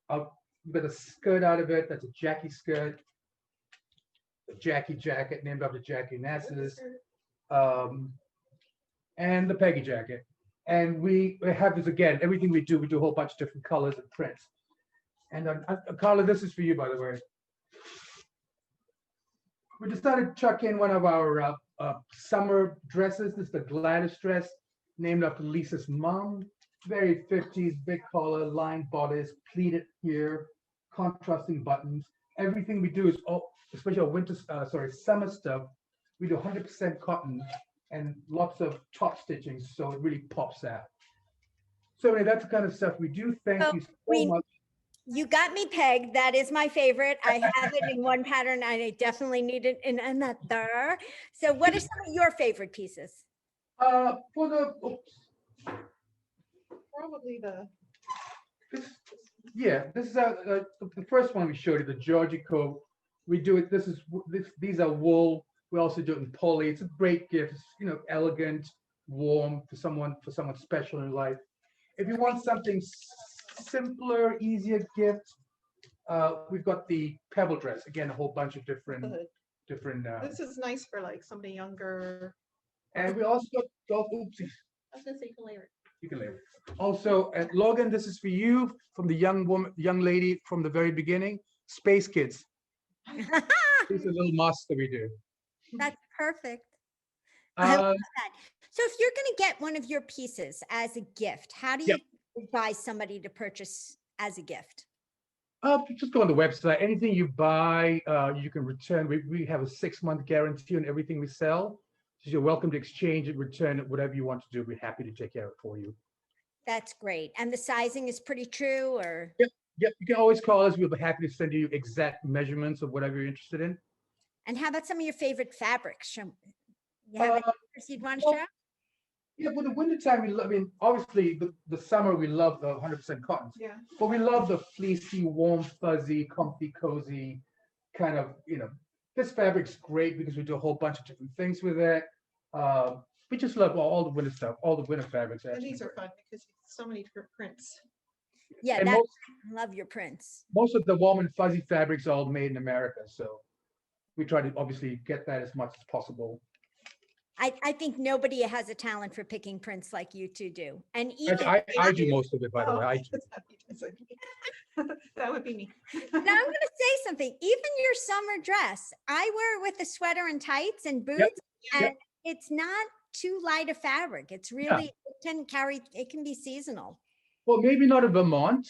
We've got a skirt out of it. That's a Jackie skirt, a Jackie jacket named after Jackie Nass's, and the Peggy jacket. And we have this again. Everything we do a whole bunch of different colors and prints. And Karla, this is for you, by the way. We decided to chuck in one of our summer dresses. This is the Gladys dress, named after Lisa's mom. Very 50s, big collar, lined bodice, pleated here, contrasting buttons. Everything we do is, especially our summer stuff, we do 100% cotton and lots of top stitching, so it really pops out. So anyway, that's the kind of stuff we do. Thank you so much. You got me pegged. That is my favorite. I have it in one pattern and I definitely need it in another. So what are some of your favorite pieces? Probably this is the first one we showed you, the Georgie coat. We do it, these are wool. We also do it in poly. It's a great gift. It's, elegant, warm for someone special in life. If you want something simpler, easier gift, we've got the pebble dress. Again, a whole bunch of different. This is nice for like somebody younger. And we also got oopsies. I was gonna say you can layer it. You can layer it. Also, Logan, this is for you from the young lady from the very beginning. Space Kids. This is a little mask that we do. That's perfect. I love that. So if you're going to get one of your pieces as a gift, how do you advise somebody to purchase as a gift? Just go on the website. Anything you buy, you can return. We have a 6-month guarantee on everything we sell. So you're welcome to exchange it, return it, whatever you want to do. We're happy to take care of it for you. That's great. And the sizing is pretty true, or? Yep. You can always call us. We'll be happy to send you exact measurements of whatever you're interested in. And how about some of your favorite fabrics? You have any you'd want to share? Yeah, for the wintertime, obviously the summer we love the 100% cottons. Yeah. But we love the fleecy, warm, fuzzy, comfy, cozy kind of, this fabric's great because we do a whole bunch of different things with it. We just love all the winter stuff, all the winter fabrics. And these are fun because so many different prints. Yeah, And I love your prints. Most of the warm and fuzzy fabrics are all made in America. So we try to obviously get that as much as possible. I think nobody has a talent for picking prints like you two do. And even I do most of it, by the way. I do. That would be me. Now I'm going to say something. Even your summer dress, I wear it with a sweater and tights and boots, and it's not too light a fabric. It's really, it can be seasonal. Well, maybe not in Vermont.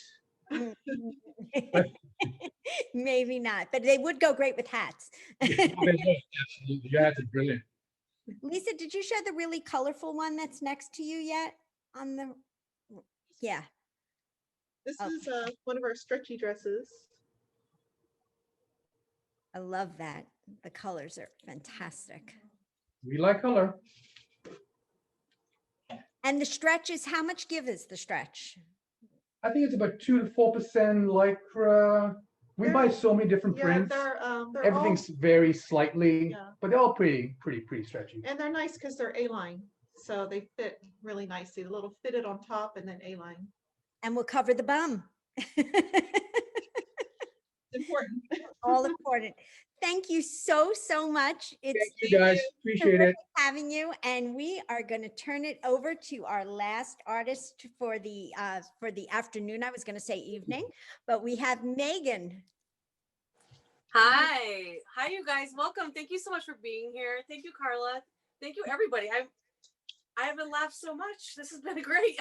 Maybe not, but they would go great with hats. Absolutely. Your hats are brilliant. Lisa, did you show the really colorful one that's next to you yet? This is one of our stretchy dresses. I love that. The colors are fantastic. We like color. And the stretch is, how much give is the stretch? I think it's about 2 to 4% lycra. We buy so many different prints. Everything's very slightly, but they're all pretty stretchy. And they're nice because they're A-line, so they fit really nicely. The little fitted on top and then A-line. And we'll cover the bum. Important. All important. Thank you so much. Thank you guys. Appreciate it. Having you. And we are going to turn it over to our last artist for the afternoon. I was going to say evening, but we have Meghan. Hi, you guys. Welcome. Thank you so much for being here. Thank you, Karla. Thank you, everybody. I haven't laughed so much. This has been great.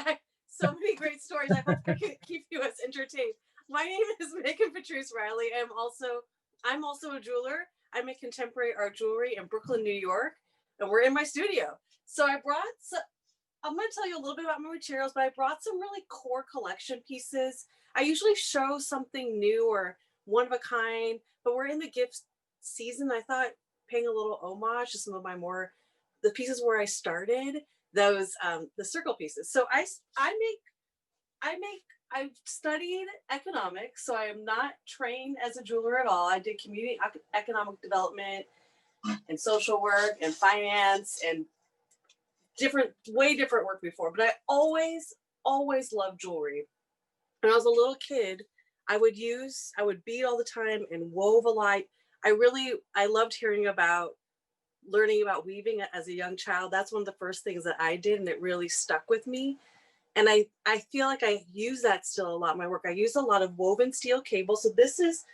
So many great stories. I hope I can keep you as entertained. My name is Meghan Patrice Riley. I'm also I'm also a jeweler. I make contemporary art jewelry in Brooklyn, New York, and we're in my studio. So I'm going to tell you a little bit about my materials, but I brought some really core collection pieces. I usually show something new or one of a kind, but we're in the gift season. I thought paying a little homage to some of the pieces where I started, those, the circle pieces. So I've studied economics, so I am not trained as a jeweler at all. I did community economic development and social work and finance and way different work before, but I always loved jewelry. When I was a little kid, I would bead all the time and wove a lot. I loved learning about weaving as a young child. That's one of the first things that I did, and it really stuck with me. And I feel like I use that still a lot in my work. I use a lot of woven steel cable. So this is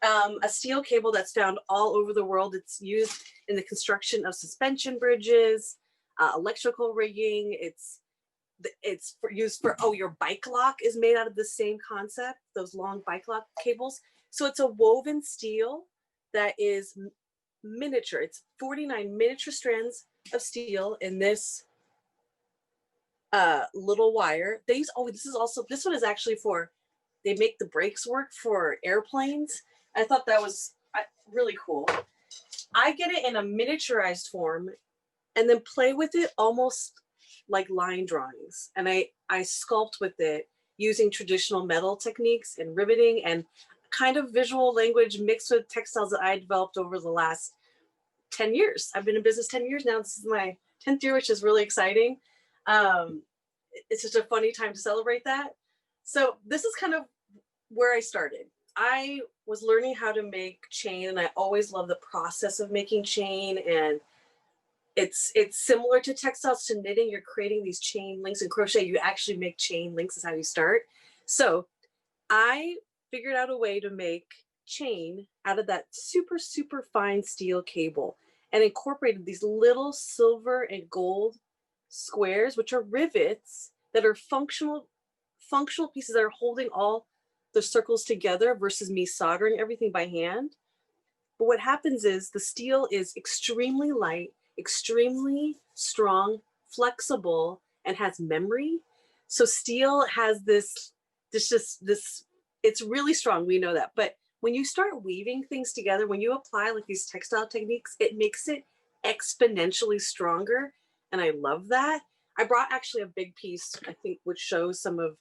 a steel cable that's found all over the world. It's used in the construction of suspension bridges, electrical rigging. It's used for, your bike lock is made out of the same concept, those long bike lock cables. So it's a woven steel that is miniature. It's 49 miniature strands of steel in this little wire. This one is actually they make the brakes work for airplanes. I thought that was really cool. I get it in a miniaturized form and then play with it almost like line drawings. And I sculpt with it using traditional metal techniques and riveting and kind of visual language mixed with textiles that I developed over the last 10 years. I've been in business 10 years now. This is my 10th year, which is really exciting. It's just a funny time to celebrate that. So this is kind of where I started. I was learning how to make chain, and I always love the process of making chain. And it's similar to textiles, to knitting. You're creating these chain links, and crochet, you actually make chain links is how you start. So I figured out a way to make chain out of that super, super fine steel cable and incorporated these little silver and gold squares, which are rivets that are functional pieces that are holding all the circles together versus me soldering everything by hand. But what happens is the steel is extremely light, extremely strong, flexible, and has memory. So steel has this, it's really strong. We know that. But when you start weaving things together, when you apply like these textile techniques, it makes it exponentially stronger. And I love that. I brought actually a big piece, I think, which shows some of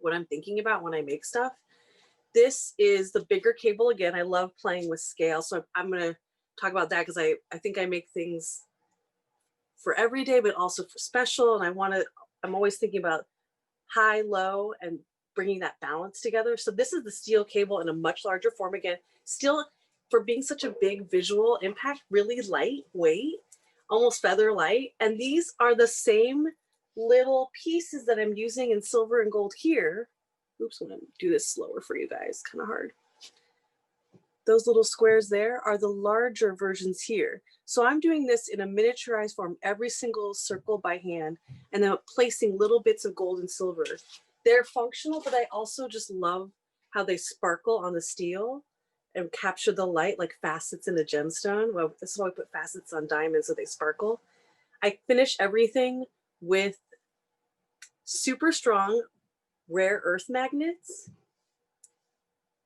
what I'm thinking about when I make stuff. This is the bigger cable. Again, I love playing with scale. So I'm going to talk about that because I think I make things for every day, but also for special. And I'm always thinking about high, low, and bringing that balance together. So this is the steel cable in a much larger form. Again, still, for being such a big visual impact, really lightweight, almost feather light. And these are the same little pieces that I'm using in silver and gold here. Oops, I'm gonna do this slower for you guys, kind of hard. Those little squares there are the larger versions here. So I'm doing this in a miniaturized form, every single circle by hand, and then placing little bits of gold and silver. They're functional, but I also just love how they sparkle on the steel and capture the light like facets in a gemstone. Well, this is why I put facets on diamonds so they sparkle. I finish everything with super strong rare earth magnets.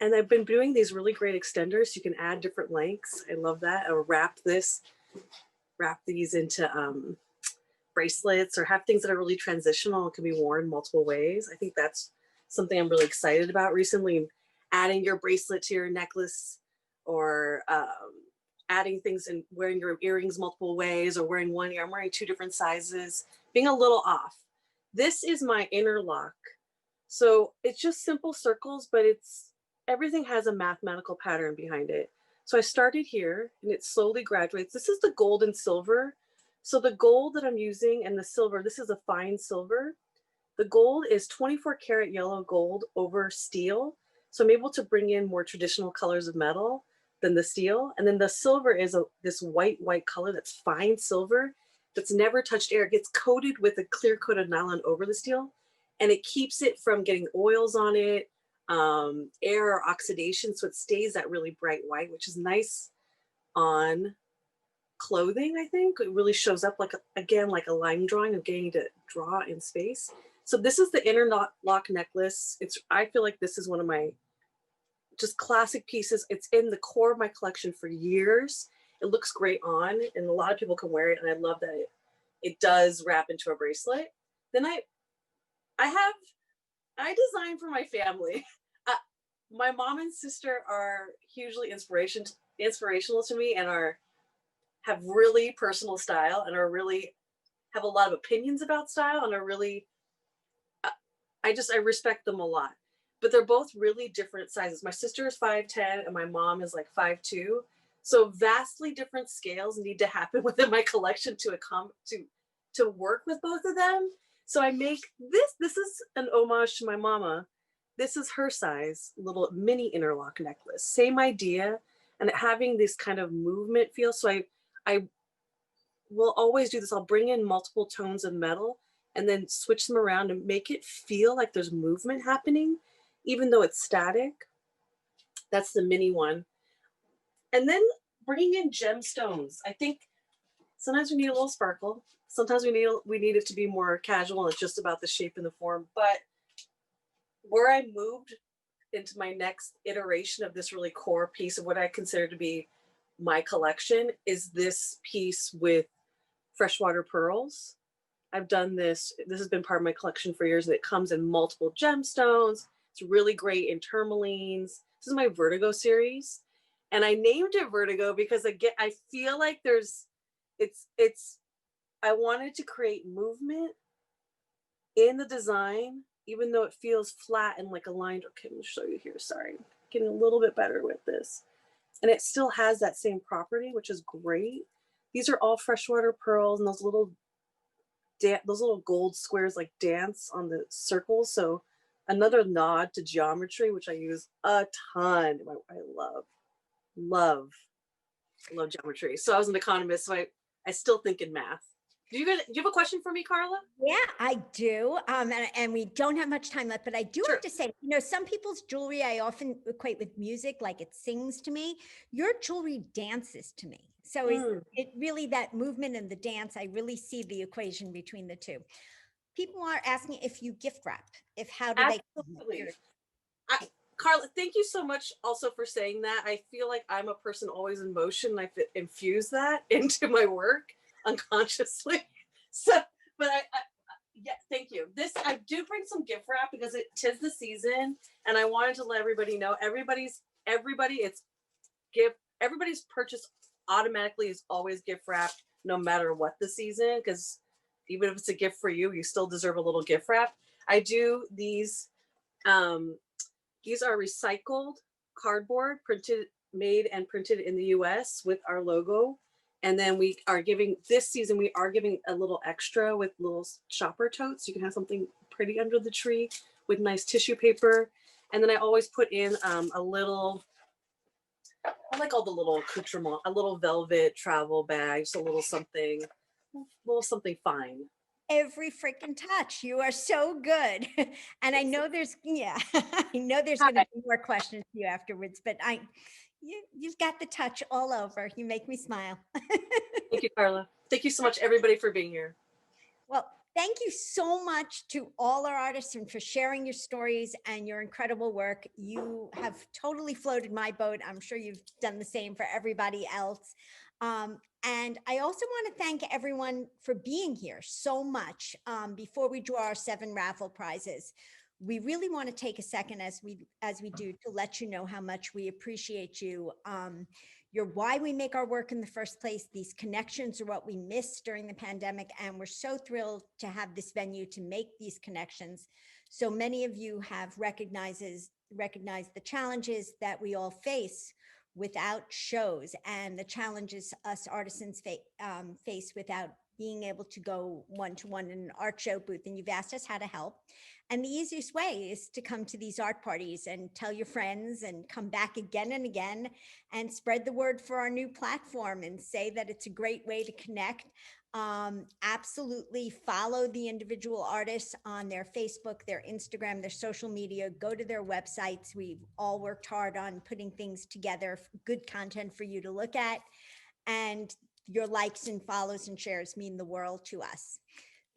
And I've been doing these really great extenders. You can add different lengths. I love that. Or wrap these into bracelets, or have things that are really transitional and can be worn multiple ways. I think that's something I'm really excited about recently. Adding your bracelet to your necklace, or adding things and wearing your earrings multiple ways, or wearing one ear. I'm wearing 2 different sizes, being a little off. This is my interlock. So it's just simple circles, but everything has a mathematical pattern behind it. So I started here and it slowly graduates. This is the gold and silver. So the gold that I'm using and the silver, this is a fine silver. The gold is 24 karat yellow gold over steel. So I'm able to bring in more traditional colors of metal than the steel. And then the silver is this white color that's fine silver that's never touched air. It gets coated with a clear coat of nylon over the steel, and it keeps it from getting oils on it, air or oxidation, so it stays that really bright white, which is nice on clothing. I think it really shows up like again like a line drawing of getting to draw in space. So this is the interlock necklace. I feel like this is one of my just classic pieces. It's in the core of my collection for years. It looks great on, and a lot of people can wear it, and I love that it does wrap into a bracelet. Then I design for my family. My mom and sister are hugely inspirational to me, and have really personal style, and have a lot of opinions about style, and are really, I respect them a lot. But they're both really different sizes. My sister is 5'10" and my mom is like 5'2". So vastly different scales need to happen within my collection to work with both of them. So I make this is an homage to my mama. This is her size, little mini interlock necklace. Same idea, and having this kind of movement feel. So I will always do this. I'll bring in multiple tones of metal and then switch them around and make it feel like there's movement happening, even though it's static. That's the mini one. And then bringing in gemstones. I think sometimes we need a little sparkle. Sometimes we need it to be more casual, and it's just about the shape and the form. But where I moved into my next iteration of this really core piece of what I consider to be my collection is this piece with freshwater pearls. I've done this. This has been part of my collection for years, and it comes in multiple gemstones. It's really great in tourmalines. This is my Vertigo series. And I named it Vertigo because I feel like I wanted to create movement in the design, even though it feels flat and like aligned. Okay, let me show you here. Sorry, getting a little bit better with this. And it still has that same property, which is great. These are all freshwater pearls, and those little gold squares like dance on the circles. So another nod to geometry, which I use a ton. I love geometry. So I was an economist, so I still think in math. Do you have a question for me, Karla? Yeah, I do. And we don't have much time left, but I do have to say, some people's jewelry I often equate with music, like it sings to me. Your jewelry dances to me. So it really, that movement and the dance, I really see the equation between the two. People are asking if you gift wrap, how do Absolutely. Karla, thank you so much also for saying that. I feel like I'm a person always in motion, and I infuse that into my work unconsciously. So, but yeah, thank you. I do bring some gift wrap because tis the season, and I wanted to let everybody know everybody's purchase automatically is always gift wrapped, no matter what the season, because even if it's a gift for you, you still deserve a little gift wrap. I do these. These are recycled cardboard, made and printed in the US with our logo. And then this season, we are giving a little extra with little shopper totes. You can have something pretty under the tree with nice tissue paper. And then I always put in I like all the little accoutrement, a little velvet travel bag, just a little something fine. Every freaking touch. You are so good. And I know there's going to be more questions to you afterwards, but you've got the touch all over. You make me smile. Thank you, Karla. Thank you so much, everybody, for being here. Well, thank you so much to all our artists and for sharing your stories and your incredible work. You have totally floated my boat. I'm sure you've done the same for everybody else. And I also want to thank everyone for being here so much. Before we draw our 7 raffle prizes, we really want to take a second as we do to let you know how much we appreciate you. You're why we make our work in the first place. These connections are what we missed during the pandemic, and we're so thrilled to have this venue to make these connections. So many of you have recognized the challenges that we all face without shows, and the challenges us artisans face without being able to go one-to-one in an art show booth. And you've asked us how to help. And the easiest way is to come to these art parties and tell your friends and come back again and again and spread the word for our new platform and say that it's a great way to connect. Absolutely follow the individual artists on their Facebook, their Instagram, their social media. Go to their websites. We've all worked hard on putting things together, good content for you to look at. And your likes and follows and shares mean the world to us.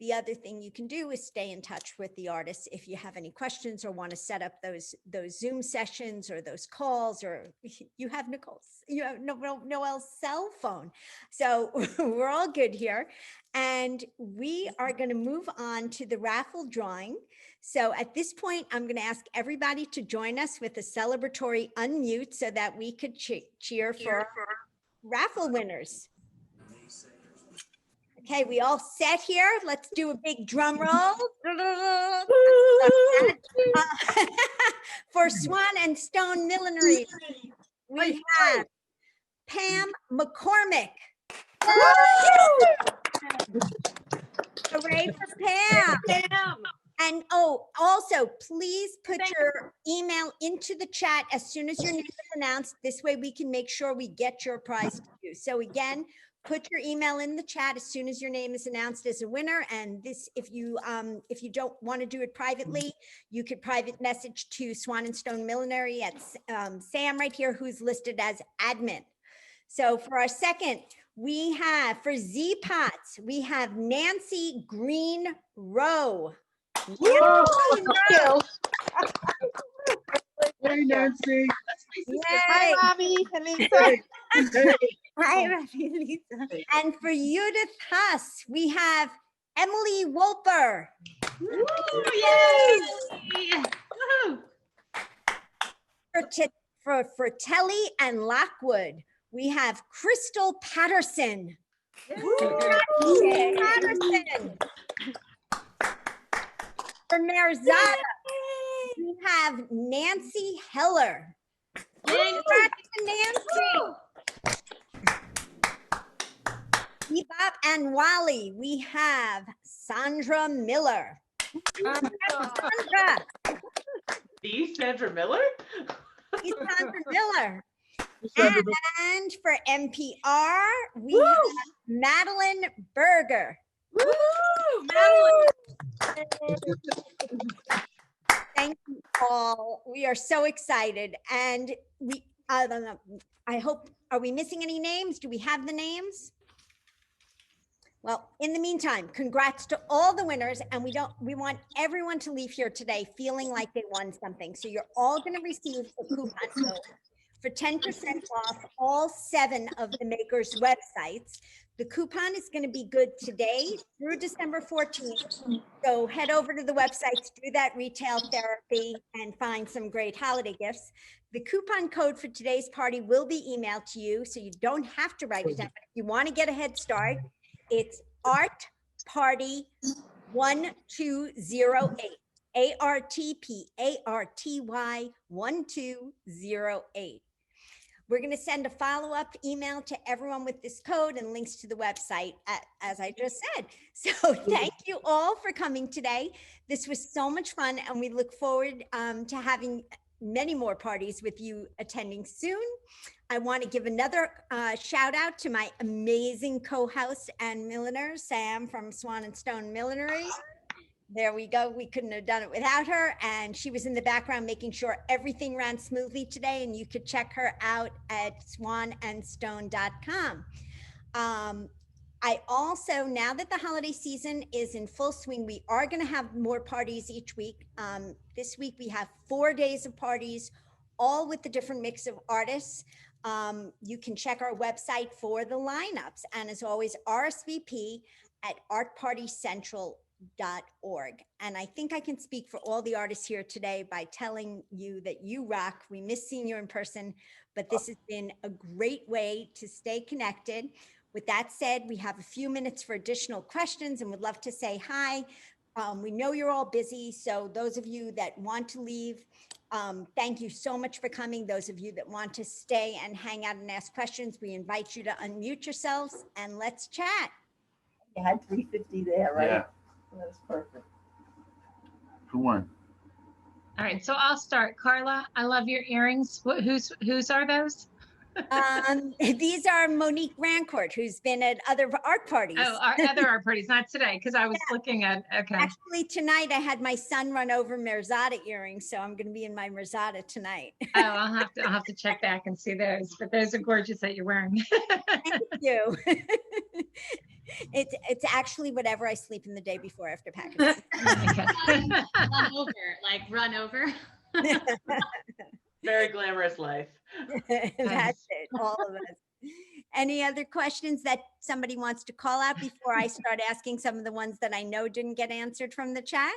The other thing you can do is stay in touch with the artists if you have any questions or want to set up those Zoom sessions or those calls, or you have Noelle's cell phone. So we're all good here. And we are going to move on to the raffle drawing. So at this point, I'm going to ask everybody to join us with a celebratory unmute so that we could cheer for raffle winners. Okay, we all set here. Let's do a big drum roll. For Swan&Stone Millinery, we have Pam McCormick. Hooray for Pam. And also, please put your email into the chat as soon as your name is announced. This way we can make sure we get your prize to you. So again, put your email in the chat as soon as your name is announced as a winner. And this, if you don't want to do it privately, you could private message to Swan&Stone Millinery at Sam right here, who's listed as admin. So for our second, we have for Z Pots, we have Nancy Green Rowe. Hey, Nancy. Hi, Robbie and Lisa. Hi, Robbie and Lisa. And for Judith Hass, we have Emily Wolper. Yay! For Frittelli and Lockwood, we have Crystal Patterson. Patterson. For Merzatta, we have Nancy Heller. Congrats to Nancy. Bebop and Wally, we have Sandra Miller. Sandra. The Sandra Miller? He's Sandra Miller. And for NPR, we have Madeline Berger. Woo! Madeline! Thank you all. We are so excited. And I don't know, I hope, are we missing any names? Do we have the names? Well, in the meantime, congrats to all the winners. And we want everyone to leave here today feeling like they won something. So you're all going to receive a coupon code for 10% off all 7 of the makers' websites. The coupon is going to be good today through December 14th. So head over to the websites, do that retail therapy, and find some great holiday gifts. The coupon code for today's party will be emailed to you, so you don't have to write it down. But if you want to get a head start, it's Art Party 1208. ARTPARTY 1208. We're going to send a follow-up email to everyone with this code and links to the website, as I just said. So thank you all for coming today. This was so much fun, and we look forward to having many more parties with you attending soon. I want to give another shout out to my amazing co-host and milliner, Sam from Swan&Stone Millinery. There we go. We couldn't have done it without her. And she was in the background making sure everything ran smoothly today. And you could check her out at swanandstone.com. I also, now that the holiday season is in full swing, we are going to have more parties each week. This week we have 4 days of parties, all with the different mix of artists. You can check our website for the lineups. And as always, RSVP at artpartycentral.org. And I think I can speak for all the artists here today by telling you that you rock. We miss seeing you in person, but this has been a great way to stay connected. With that said, we have a few minutes for additional questions and would love to say hi. We know you're all busy, so those of you that want to leave, thank you so much for coming. Those of you that want to stay and hang out and ask questions, we invite you to unmute yourselves and let's chat. You had 350 there, right? Yeah. That's perfect. Who won? All right, so I'll start. Carla, I love your earrings. Whose are those? These are Monique Rancourt, who's been at other art parties. Oh, our other art parties, not today, because I was looking at, okay. Actually, tonight I had my son run over Merzatta earrings, so I'm going to be in my Merzatta tonight. Oh, I'll have to check back and see those, but those are gorgeous that you're wearing. Thank you. It's actually whatever I sleep in the day before after packaging. Run over, like run over. Very glamorous life. That's it, all of us. Any other questions that somebody wants to call out before I start asking some of the ones that I know didn't get answered from the chat?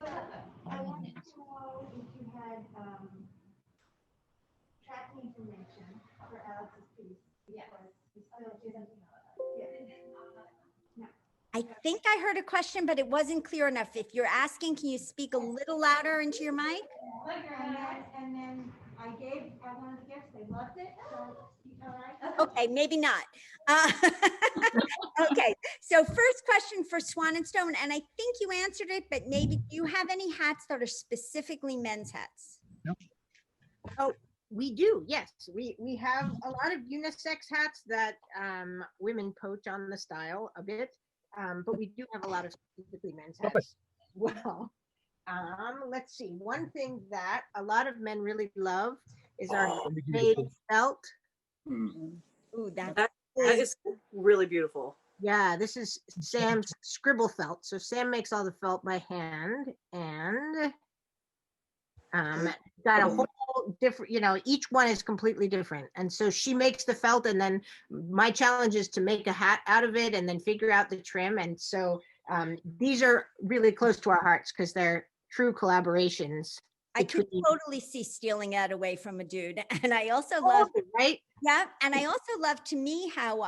I wanted to know if you had tracking information for Alex's piece. Yes. I think I heard a question, but it wasn't clear enough. If you're asking, can you speak a little louder into your mic? And then I gave one of the gifts. They loved it. So, all right. Okay, maybe not. Okay, so first question for Swan&Stone, and I think you answered it, but maybe do you have any hats that are specifically men's hats? No. Oh, we do. Yes, we have a lot of unisex hats that women poach on the style a bit, but we do have a lot of specifically men's hats. Well, let's see. One thing that a lot of men really love is our handmade felt. Ooh, that is really beautiful. Yeah, this is Sam's scribble felt. So Sam makes all the felt by hand, and got a whole different, each one is completely different. And so she makes the felt, and then my challenge is to make a hat out of it and then figure out the trim. And so these are really close to our hearts because they're true collaborations. I could totally see stealing that away from a dude. And I also love, right? Yeah. And I also love, to me, how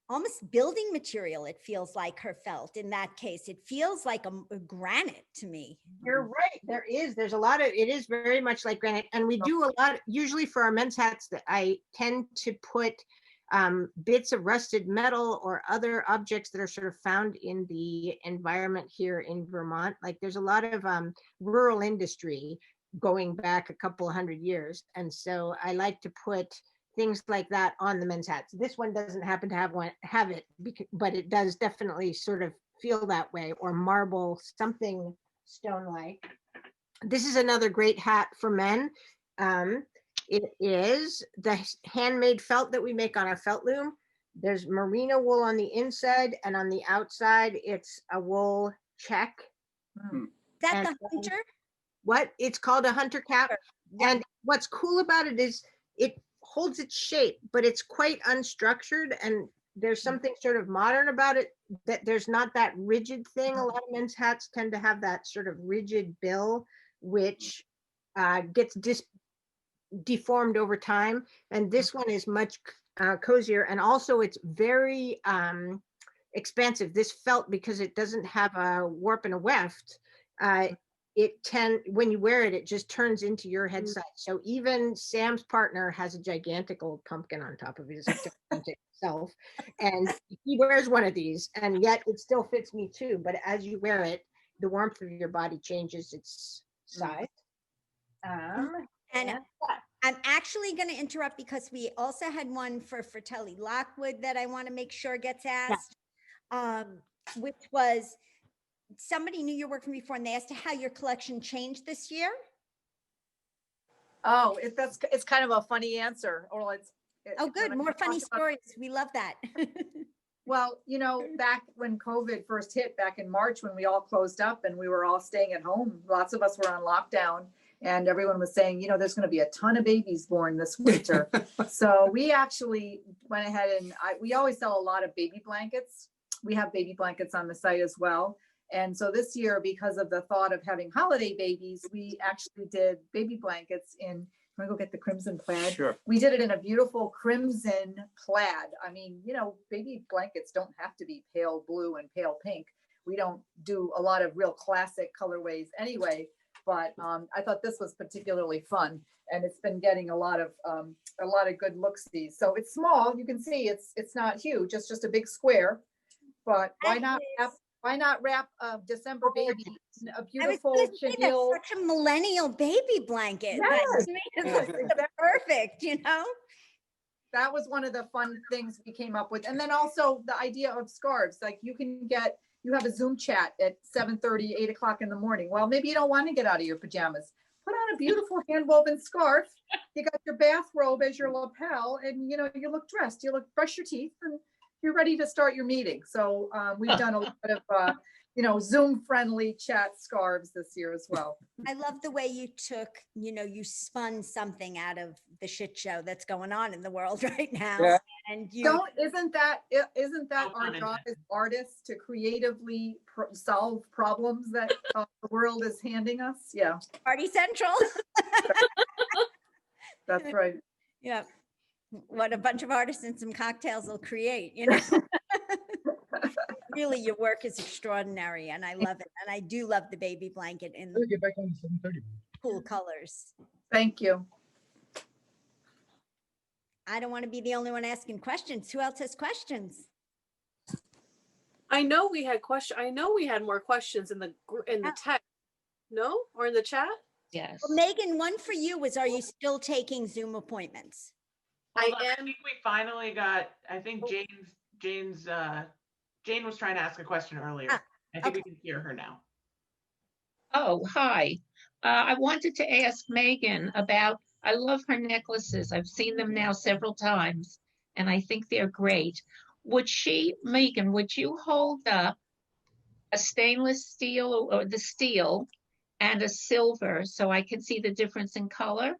almost building material, it feels like her felt in that case. It feels like a granite to me. You're right. There's a lot of, it is very much like granite. And we do a lot, usually for our men's hats, that I tend to put bits of rusted metal or other objects that are sort of found in the environment here in Vermont. Like there's a lot of rural industry going back a couple of 100 years. And so I like to put things like that on the men's hats. This one doesn't happen to have it, but it does definitely sort of feel that way, or marble, something stone-like. This is another great hat for men. It is the handmade felt that we make on our felt loom. There's merino wool on the inside, and on the outside, it's a wool check. Is that the hunter? What? It's called a hunter cap. Yeah. And what's cool about it is it holds its shape, but it's quite unstructured, and there's something sort of modern about it, that there's not that rigid thing. A lot of men's hats tend to have that sort of rigid bill, which gets deformed over time, and this one is much cozier, and also it's very expansive. This felt, because it doesn't have a warp and a weft, when you wear it, it just turns into your head size. So even Sam's partner has a gigantic old pumpkin on top of his self, and he wears one of these, and yet it still fits me too. But as you wear it, the warmth of your body changes its size. And I'm actually going to interrupt because we also had one for Frittelli Lockwood that I want to make sure gets asked, which was, somebody knew your work from before, and they asked how your collection changed this year. Oh, it's kind of a funny answer. Or oh, good. More funny stories. We love that. Well, back when COVID first hit back in March, when we all closed up and we were all staying at home, lots of us were on lockdown, and everyone was saying, there's going to be a ton of babies born this winter. So we actually went ahead and we always sell a lot of baby blankets. We have baby blankets on the site as well. And so this year, because of the thought of having holiday babies, we actually did baby blankets in, can I go get the crimson plaid? Sure. We did it in a beautiful crimson plaid. I mean, baby blankets don't have to be pale blue and pale pink. We don't do a lot of real classic colorways anyway, but I thought this was particularly fun, and it's been getting a lot of good looks these. So it's small, you can see it's not huge, it's just a big square, but why not Why not wrap a December baby in a I was beautiful gonna say, chenille? that's such a millennial baby blanket. Yes. That's perfect, you know? That was one of the fun things we came up with. And then also the idea of scarves, like you have a Zoom chat at 7:30, 8 o'clock in the morning. Well, maybe you don't want to get out of your pajamas. Put on a beautiful hand woven scarf. You got your bathrobe as your lapel, and you look dressed. You brush your teeth, and you're ready to start your meeting. So we've done a lot of Zoom friendly chat scarves this year as well. I love the way you took, you spun something out of the shit show that's going on in the world right now. Yeah. And isn't that our job as artists to creatively solve problems that the world is handing us? Yeah. Party Central. That's right. Yeah. What a bunch of artists and some cocktails will create, Really, your work is extraordinary, and I love it. And I do love the baby blanket in Get back on 7:30. cool colors. Thank you. I don't want to be the only one asking questions. Who else has questions? I know we had more questions in the text. No, or in the chat. Yes. Well, Megan, one for you was: are you still taking Zoom appointments? I think we finally got. I think Jane was trying to ask a question earlier. I think we can hear her now. Oh, hi. I wanted to ask Megan about, I love her necklaces. I've seen them now several times, and I think they're great. Megan, would you hold up a stainless steel or the steel and a silver so I can see the difference in color?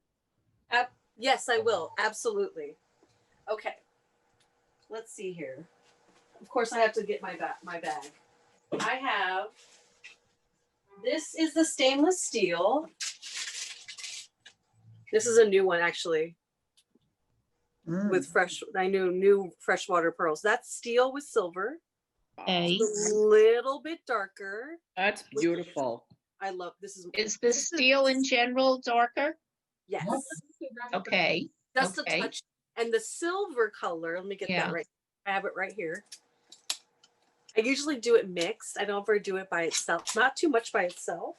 Yes, I will. Absolutely. Okay. Let's see here. Of course, I have to get my bag. I have, this is the stainless steel. This is a new one, actually. With new freshwater pearls. That's steel with silver. Okay. It's a little bit darker. That's beautiful. I love this. Is the steel in general darker? Yes. Okay. Just a touch. And the silver color, let me get that right. I have it right here. I usually do it mixed. I don't ever do it by itself. Not too much by itself.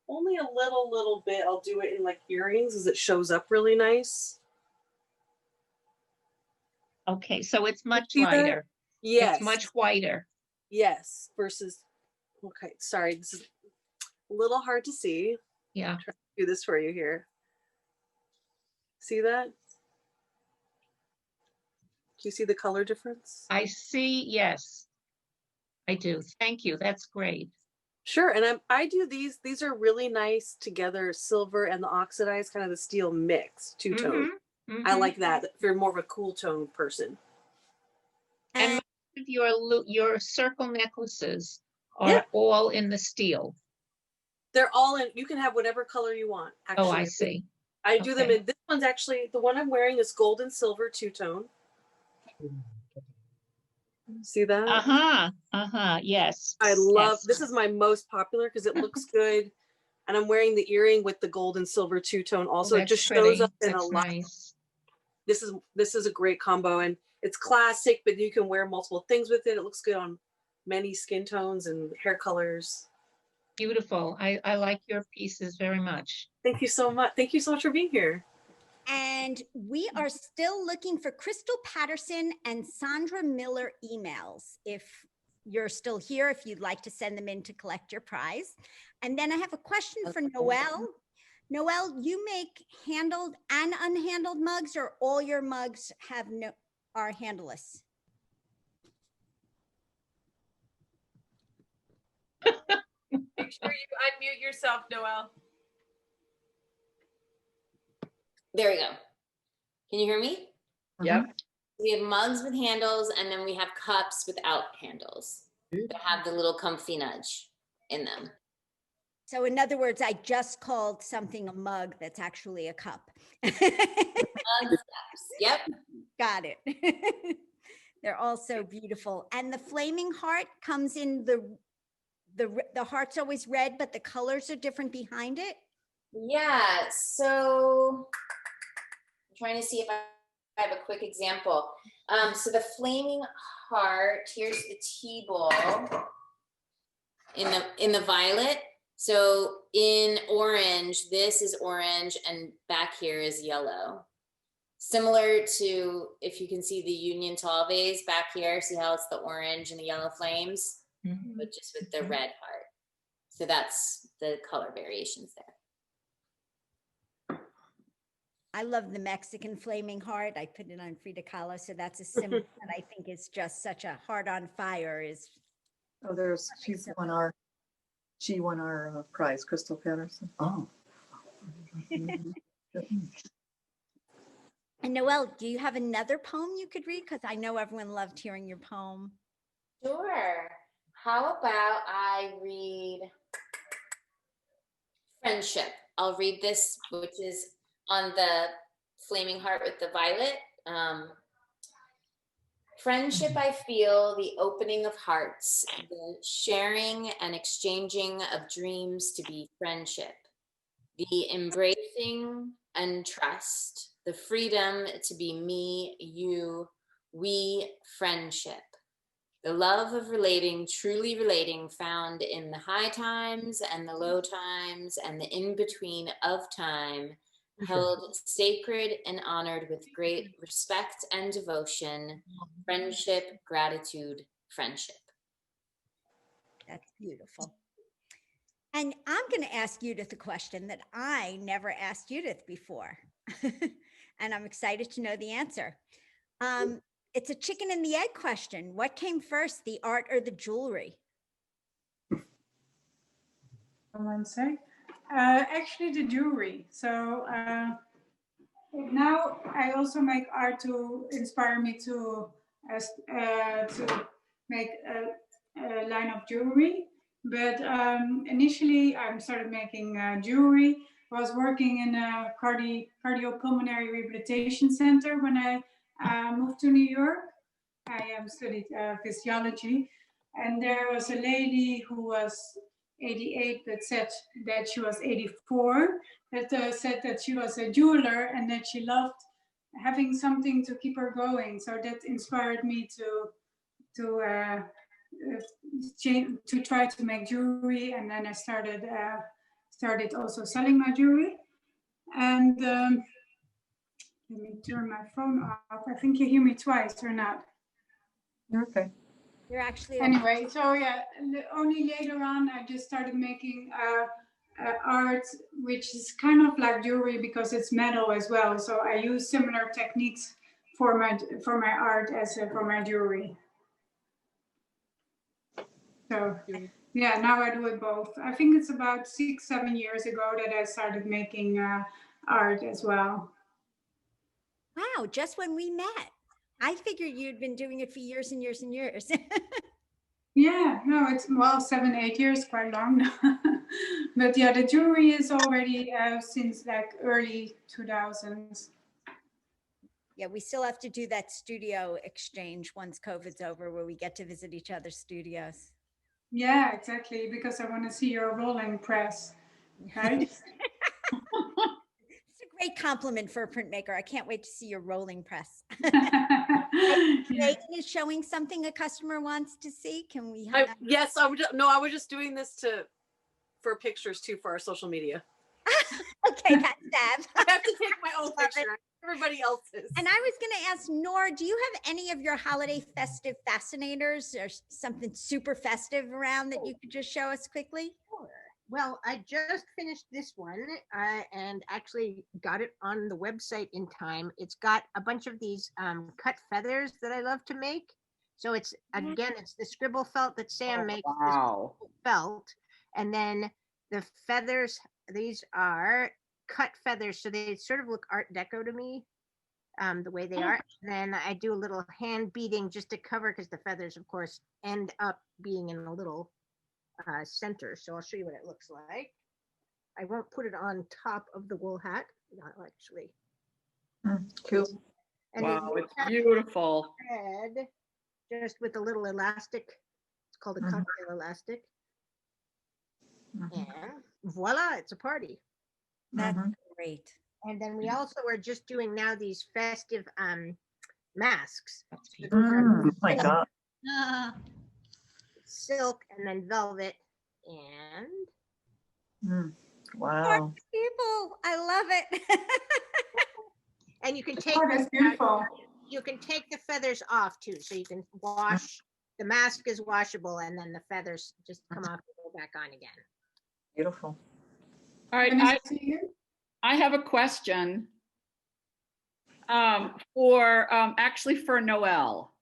Only a little bit. I'll do it in like earrings as it shows up really nice. Okay, so it's much lighter. Yes. It's much whiter. Yes, versus, okay, sorry. This is a little hard to see. Yeah. I'll try to do this for you here. See that? Do you see the color difference? I see, yes. I do. Thank you. That's great. Sure. And I do these. These are really nice together, silver and the oxidized, kind of the steel mix, two-tone. I like that if you're more of a cool tone person. And most of your circle necklaces are all in the steel. They're all in, you can have whatever color you want. Actually. Oh, I see. I do them in, this one's actually, the one I'm wearing is gold and silver two-tone. See that? Yes. I love, this is my most popular because it looks good. And I'm wearing the earring with the gold and silver two-tone also. It just shows up in a lot. Nice. This is a great combo, and it's classic, but you can wear multiple things with it. It looks good on many skin tones and hair colors. Beautiful. I like your pieces very much. Thank you so much. Thank you so much for being here. And we are still looking for Crystal Patterson and Sandra Miller emails. If you're still here, if you'd like to send them in to collect your prize. And then I have a question for Noelle. Noelle, you make handled and unhandled mugs, or all your mugs are handleless? Make sure you unmute yourself, Noelle. There we go. Can you hear me? Yep. We have mugs with handles, and then we have cups without handles that have the little comfy nudge in them. So in other words, I just called something a mug that's actually a cup. Yep. Got it. They're all so beautiful. And the flaming heart comes in the heart's always red, but the colors are different behind it. Yeah, so I'm trying to see if I have a quick example. So the flaming heart, here's the T-ball. in the violet. So in orange, this is orange, and back here is yellow. Similar to, if you can see the Union Tall vase back here, see how it's the orange and the yellow flames, but just with the red heart. So that's the color variations there. I love the Mexican flaming heart. I put it on Frida Kahlo, so that's a symbol that I think is just such a heart on fire. Is Oh, she won our prize, Crystal Patterson. Oh. And Noelle, do you have another poem you could read? Because I know everyone loved hearing your poem. Sure. How about I read Friendship? I'll read this, which is on the flaming heart with the violet. Friendship, I feel the opening of hearts, the sharing and exchanging of dreams to be friendship, the embracing and trust, the freedom to be me, you, we, friendship, the love of relating, truly relating, found in the high times and the low times and the in-between of time, held sacred and honored with great respect and devotion, friendship, gratitude, friendship. That's beautiful. And I'm going to ask Judith a question that I never asked Judith before. And I'm excited to know the answer. It's a chicken and the egg question. What came first, the art or the jewelry? One sec. Actually, the jewelry. So now I also make art to inspire me to make a line of jewelry. But initially, I started making jewelry. I was working in a cardiopulmonary rehabilitation center when I moved to New York. I studied physiology, and there was a lady who was 88 that said that she was 84, that said that she was a jeweler and that she loved having something to keep her going. So that inspired me to try to make jewelry, and then I started also selling my jewelry. And let me turn my phone off. I think you hear me twice or not. You're okay. You're actually anyway. So yeah, only later on I just started making art, which is kind of like jewelry because it's metal as well. So I use similar techniques for my art as for my jewelry. So yeah, now I do it both. I think it's about 6-7 years ago that I started making art as well. Wow, just when we met. I figured you'd been doing it for years and years and years. Yeah, no, it's 7-8 years, quite long now. But yeah, the jewelry is already since like early 2000s. Yeah, we still have to do that studio exchange once COVID's over, where we get to visit each other's studios. Yeah, exactly, because I want to see your rolling press, right? It's a great compliment for a printmaker. I can't wait to see your rolling press. Megan is showing something a customer wants to see. Can we have that? Yes, I was just doing this for pictures too for our social media. Okay, that's Deb. I have to take my own picture. Everybody else's. And I was going to ask Nora, do you have any of your holiday festive fascinators or something super festive around that you could just show us quickly? Sure. Well, I just finished this one and actually got it on the website in time. It's got a bunch of these cut feathers that I love to make. So it's, again, it's the scribble felt that Sam makes. Wow. Felt. And then the feathers, these are cut feathers. So they sort of look Art Deco to me, the way they are. Then I do a little hand beading just to cover, because the feathers, of course, end up being in a little center. So I'll show you what it looks like. I won't put it on top of the wool hat. Not actually. Cool. And Wow, it's beautiful. Thread, just with a little elastic. It's called a cocktail elastic. And voila, it's a party. That's great. And then we also are just doing now these festive masks. Oh my God. Silk and then velvet. And Wow. People, I love it. and you can take Oh, that's beautiful. you can take the feathers off too, so you can wash. The mask is washable, and then the feathers just come off and go back on again. Beautiful. All right, I have a question for actually for Noelle.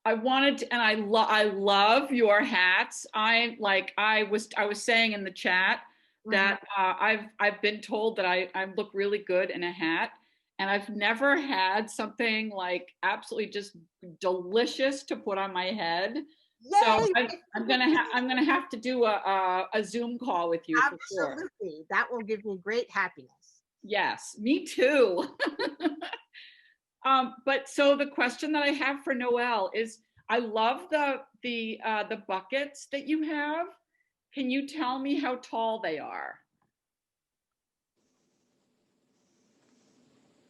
I wanted to, and I love your hats. I was saying in the chat that I've been told that I look really good in a hat, and I've never had something like absolutely just delicious to put on my head. Yay! So I'm gonna have to do a Zoom call with you for sure. Absolutely, that will give me great happiness. Yes, me too. But so the question that I have for Noelle is, I love the buckets that you have. Can you tell me how tall they are?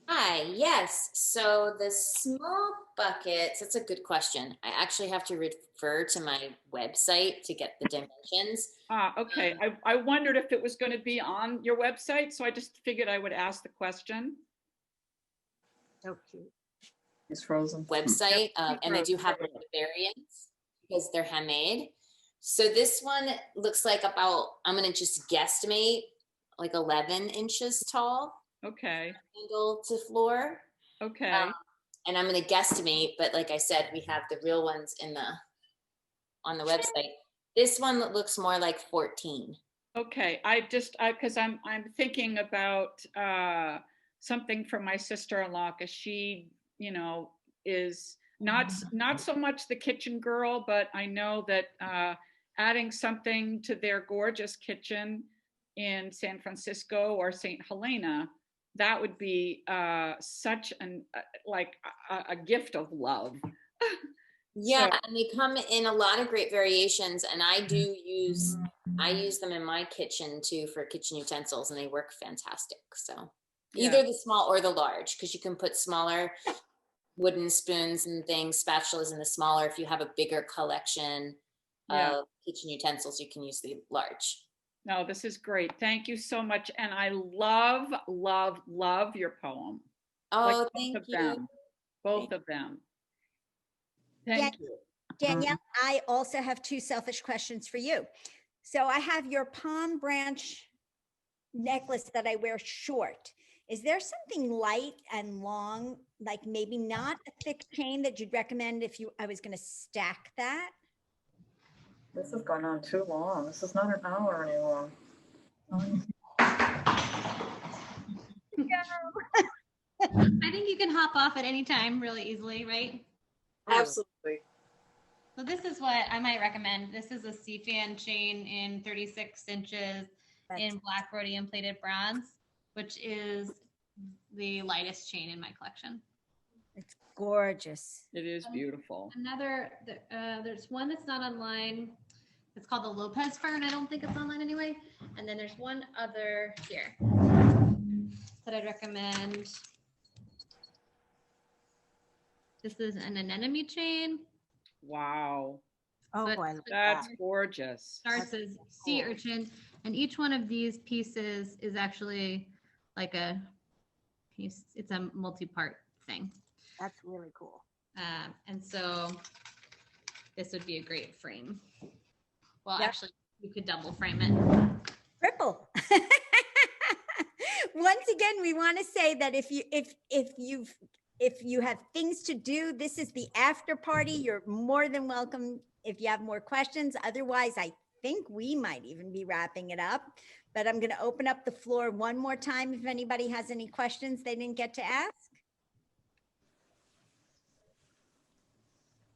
Hi, yes. So the small buckets, that's a good question. I actually have to refer to my website to get the dimensions. Okay. I wondered if it was going to be on your website, so I just figured I would ask the question. So cute. It's frozen. Website, and they do have the variants because they're handmade. So this one looks like about, I'm going to just guesstimate, like 11 inches tall. Okay. Angle to floor. Okay. And I'm going to guesstimate, but like I said, we have the real ones on the website. This one looks more like 14. Okay. Because I'm thinking about something for my sister-in-law, because she, is not so much the kitchen girl, but I know that adding something to their gorgeous kitchen in San Francisco or St. Helena, that would be such a gift of love. Yeah, so. And they come in a lot of great variations, and I use them in my kitchen too for kitchen utensils, and they work fantastic. So either the small or the large, because you can put smaller wooden spoons and things, spatulas in the smaller. If you have a bigger collection of kitchen utensils, you can use the large. No, this is great. Thank you so much. And I love, love, love your poem. Oh, thank you. Both of them. Thank you. Danielle, I also have two selfish questions for you. So I have your palm branch necklace that I wear short. Is there something light and long, like maybe not a thick chain, that you'd recommend if I was going to stack that? This has gone on too long. This is not an hour anymore. I think you can hop off at any time really easily, right? Absolutely. So this is what I might recommend. This is a C-fan chain in 36 inches in black rhodium plated bronze, which is the lightest chain in my collection. It's gorgeous. It is beautiful. There's one that's not online. It's called the Lopez Fern. I don't think it's online anyway. And then there's one other here that I'd recommend. This is an anemone chain. Wow. Oh boy, that's gorgeous. Starts as sea urchin, and each one of these pieces is actually like it's a multi-part thing. That's really cool. And so this would be a great frame. Well, actually, you could double frame it. Triple. Once again, we want to say that if you have things to do, this is the after party. You're more than welcome if you have more questions. Otherwise, I think we might even be wrapping it up. But I'm going to open up the floor one more time if anybody has any questions they didn't get to ask.